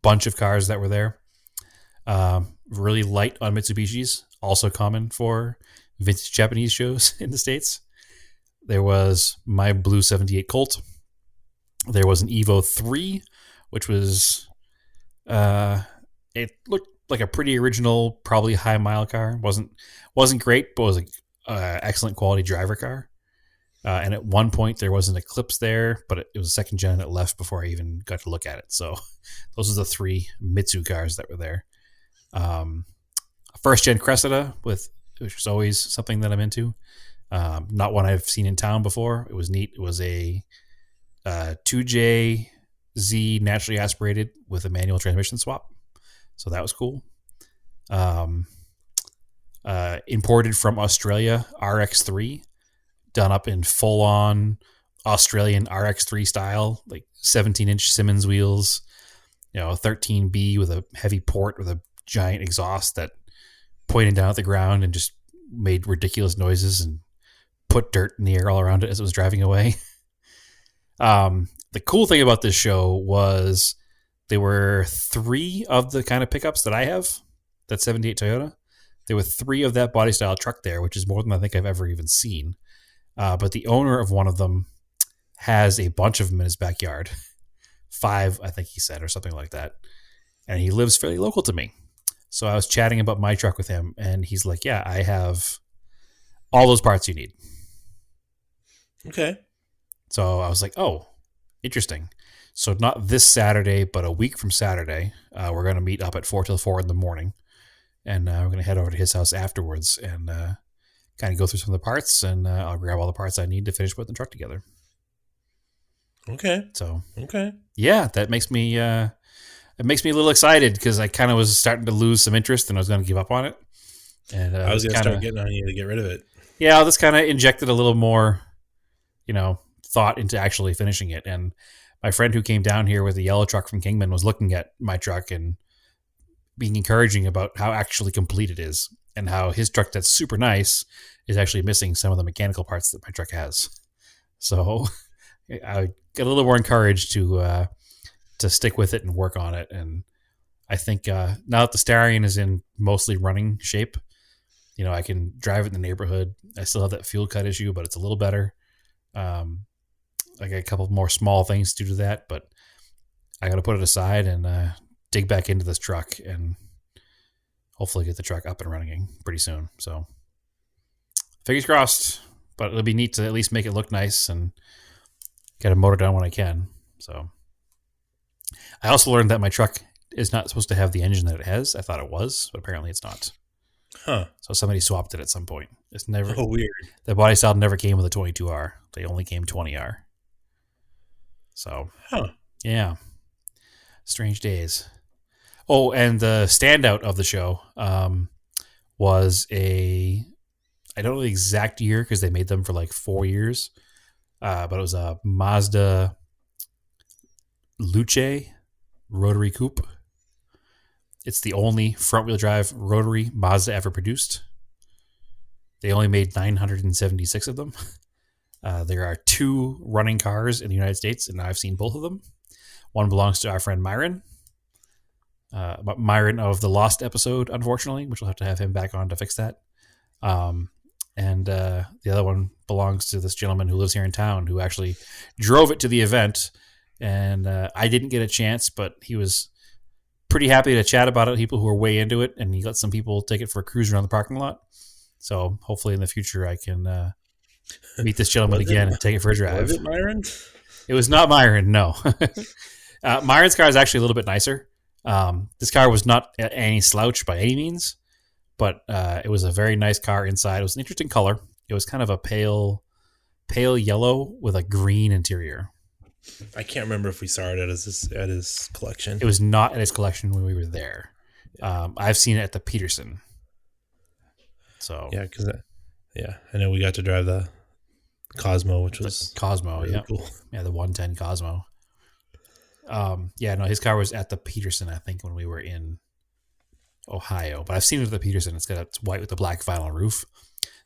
bunch of cars that were there. Really light on Mitsubishis, also common for vintage Japanese shows in the States. There was my blue 78 Colt. There was an Evo 3, which was it looked like a pretty original, probably high mile car. wasn't great, but was an excellent quality driver car. And at one point there was an Eclipse there, but it was a second gen that left before I even got to look at it. So those are the three Mitsu cars that were there. Um, First gen Cressida, which is always something that I'm into. Not one I've seen in town before. It was neat. It was a 2JZ naturally aspirated with a manual transmission swap. So that was cool. Um, Imported from Australia, RX3, done up in full on Australian RX3 style, like 17-inch Simmons wheels, 13B with a heavy port with a giant exhaust that pointed down at the ground and just made ridiculous noises and put dirt in the air all around it as it was driving away. The cool thing about this show was there were 3 of the kind of pickups that I have, that 78 Toyota. There were 3 of that body style truck there, which is more than I think I've ever even seen. But the owner of one of them has a bunch of them in his backyard. 5, I think he said, or something like that. And he lives fairly local to me. So I was chatting about my truck with him, and he's like, yeah, I have all those parts you need. Okay. So I was like, oh, interesting. So not this Saturday, but a week from Saturday, we're going to meet up at 4 till 4 in the morning. And we're going to head over to his house afterwards and kind of go through some of the parts, and I'll grab all the parts I need to finish putting the truck together. Okay. So, okay. Yeah, that makes me it makes me a little excited because I kind of was starting to lose some interest and I was going to give up on it. And I was going to start getting on you to get rid of it. Yeah, I just kind of injected a little more, thought into actually finishing it. And my friend who came down here with a yellow truck from Kingman was looking at my truck and being encouraging about how actually complete it is and how his truck that's super nice is actually missing some of the mechanical parts that my truck has. So I got a little more encouraged to stick with it and work on it. And I think now that the Starion is in mostly running shape, I can drive it in the neighborhood. I still have that fuel cut issue, but it's a little better. I got a couple more small things to do to that, but I got to put it aside and dig back into this truck and hopefully get the truck up and running pretty soon. So fingers crossed, but it'll be neat to at least make it look nice and get a motor down when I can. So I also learned that my truck is not supposed to have the engine that it has. I thought it was, but apparently it's not. Huh. So somebody swapped it at some point. It's never. Oh, weird. The body style never came with a 22R. They only came 20R. So, yeah. Strange days. Oh, and the standout of the show was I don't know the exact year because they made them for like 4 years, but it was a Mazda Luce rotary coupe. It's the only front-wheel drive rotary Mazda ever produced. They only made 976 of them. There are 2 running cars in the United States, and I've seen both of them. One belongs to our friend Myron. Myron of the Lost episode, unfortunately, which we'll have to have him back on to fix that. And the other one belongs to this gentleman who lives here in town who actually drove it to the event. And I didn't get a chance, but he was pretty happy to chat about it. People who were way into it, and he let some people take it for a cruise around the parking lot. So hopefully in the future I can meet this gentleman again and take it for a drive. Was it Myron? It was not Myron, no. Myron's car is actually a little bit nicer. This car was not any slouch by any means, but it was a very nice car inside. It was an interesting color. It was kind of a pale yellow with a green interior. I can't remember if we saw it at his collection. It was not at his collection when we were there. I've seen it at the Peterson. So yeah, I know we got to drive the Cosmo, which was Cosmo, really cool. Yeah, the 110 Cosmo. His car was at the Peterson, I think, when we were in Ohio. But I've seen it at the Peterson. It's white with a black vinyl roof.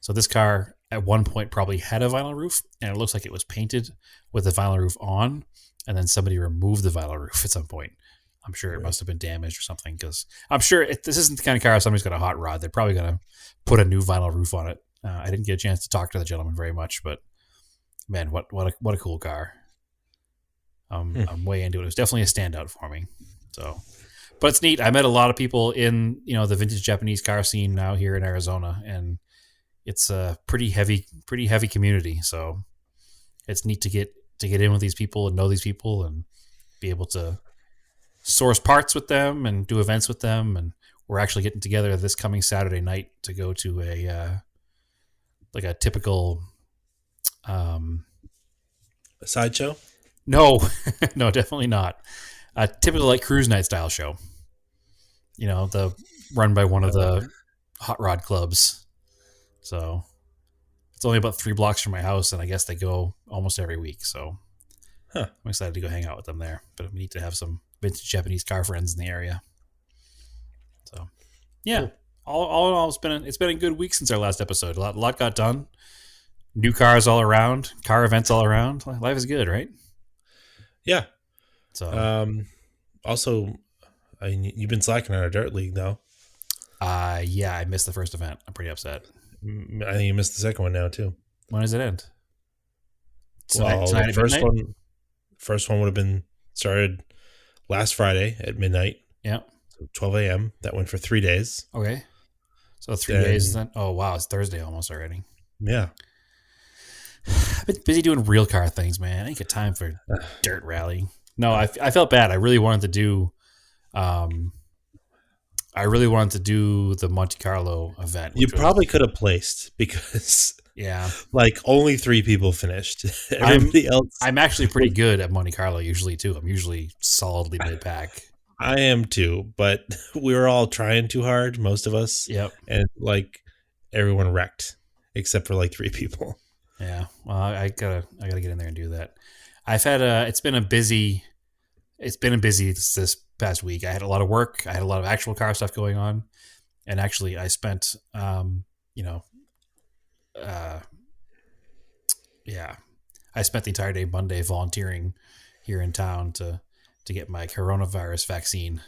So this car at one point probably had a vinyl roof, and it looks like it was painted with the vinyl roof on, and then somebody removed the vinyl roof at some point. I'm sure it must have been damaged or something, because I'm sure this isn't the kind of car if somebody's got a hot rod, they're probably going to put a new vinyl roof on it. I didn't get a chance to talk to the gentleman very much, but man, what a cool car. I'm way into it. It was definitely a standout for me. So, but it's neat. I met a lot of people in the vintage Japanese car scene now here in Arizona, and it's a pretty heavy community. So it's neat to get in with these people and know these people and be able to source parts with them and do events with them and we're actually getting together this coming Saturday night to go to a typical. A sideshow? No, no, definitely not. A typical like cruise night style show. The run by one of the hot rod clubs. So it's only about 3 blocks from my house, and I guess they go almost every week. So Huh. I'm excited to go hang out with them there. But we need to have some vintage Japanese car friends in the area. So yeah, Cool. all in all, it's been a good week since our last episode. A lot got done. New cars all around, car events all around. Life is good, right? Yeah. So Also, you've been slacking on our dirt league, though. yeah, I missed the first event. I'm pretty upset. I think you missed the second one now too. When does it end? Well, Tonight the at first midnight? one would have been started last Friday at midnight, Yeah. so 12 a.m. That went for 3 days. Okay. So 3 days Then, then. Oh wow, it's Thursday almost already. yeah, I've been busy doing real car things, man. I ain't got time for dirt rally. No, I felt bad. I really wanted to do, the Monte Carlo event. you which was- probably could have placed because yeah. like only 3 people finished. I'm- Everybody else. I'm actually pretty good at Monte Carlo usually too. I'm usually solidly mid pack. I am too, but we were all trying too hard, most of us, Yep. and like everyone wrecked except for like 3 people. Yeah. Well, I gotta get in there and do that. I've had it's been a busy this past week. I had a lot of work. I had a lot of actual car stuff going on, and actually I spent I spent the entire day Monday volunteering here in town to get my coronavirus vaccine.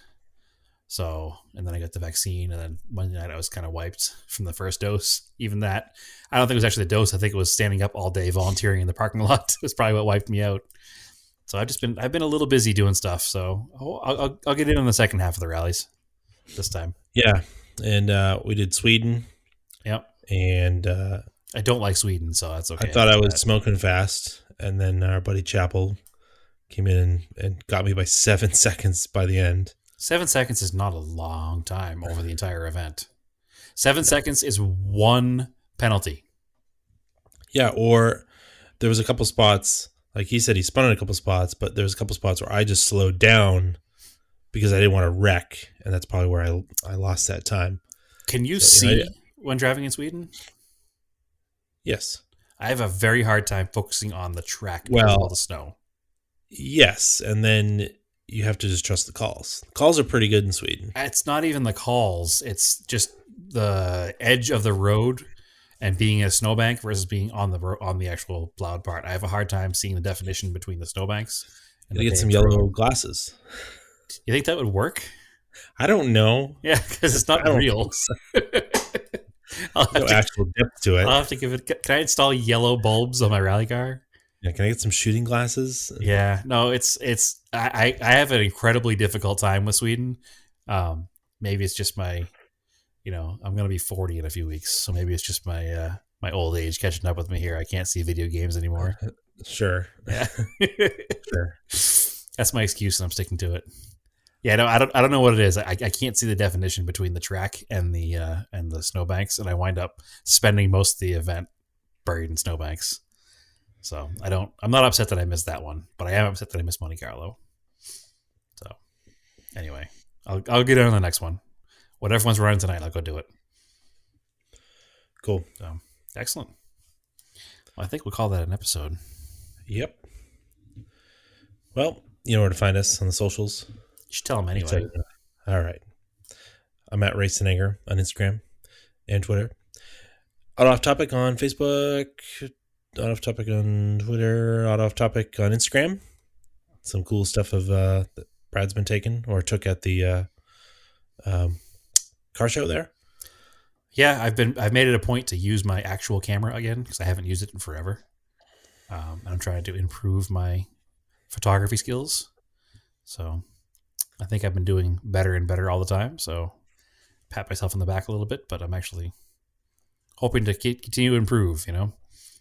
So, and then I got the vaccine, and then Monday night I was kind of wiped from the first dose. Even that, I don't think it was actually the dose. I think it was standing up all day volunteering in the parking lot. It was probably what wiped me out. So I've been a little busy doing stuff. So I'll get in on the second half of the rallies this time. Yeah, and we did Sweden, Yep. and I don't like Sweden, so that's okay. I thought I was smoking fast, and then our buddy Chappell came in and got me by 7 seconds by the end. 7 seconds is not a long time over the entire event. 7 seconds is one penalty. Yeah, or there was a couple spots, like he said he spun in a couple spots, but there was a couple spots where I just slowed down because I didn't want to wreck, and that's probably where I lost that time. Can you see when driving in Sweden? Yes. I have a very hard time focusing on the track Well, because of all the snow. Yes, and then you have to just trust the calls. The calls are pretty good in Sweden. It's not even the calls. It's just the edge of the road and being in a snowbank versus being on the actual plowed part. I have a hard time seeing the definition between the snowbanks. And You the get some paved road. yellow glasses. You think that would work? I don't know. Yeah, because it's not I don't real. think I'll have No to, actual depth to it. I'll have to give it. Can I install yellow bulbs on my rally car? Yeah, can I get some shooting glasses? Yeah, no, I have an incredibly difficult time with Sweden. Maybe it's just my, I'm going to be 40 in a few weeks, so maybe it's just my my old age catching up with me here. I can't see video games anymore. Sure. Yeah, Sure. that's my excuse, and I'm sticking to it. Yeah, no, I don't know what it is. I can't see the definition between the track and the snowbanks, and I wind up spending most of the event buried in snowbanks. So I'm not upset that I missed that one, but I am upset that I missed Monte Carlo. So anyway, I'll get on the next one. What everyone's running tonight, I'll go do it. Cool. So excellent. Well, I think we'll call that an episode. Yep. Well, you know where to find us on the socials. You should tell them anyway. All right. I'm at Racenager on Instagram and Twitter. Out Off Topic on Facebook. Out Off Topic on Twitter. Out Off Topic on Instagram. Some cool stuff that Brad's been taking or took at the car show there. Yeah, I've made it a point to use my actual camera again because I haven't used it in forever. I'm trying to improve my photography skills. So I think I've been doing better and better all the time. So pat myself on the back a little bit, but I'm actually hoping to continue to improve,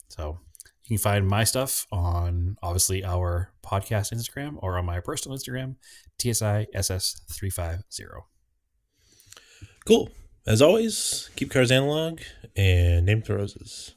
So you can find my stuff on obviously our podcast Instagram or on my personal Instagram, TSISS350. Cool. As always, keep cars analog and name the roses.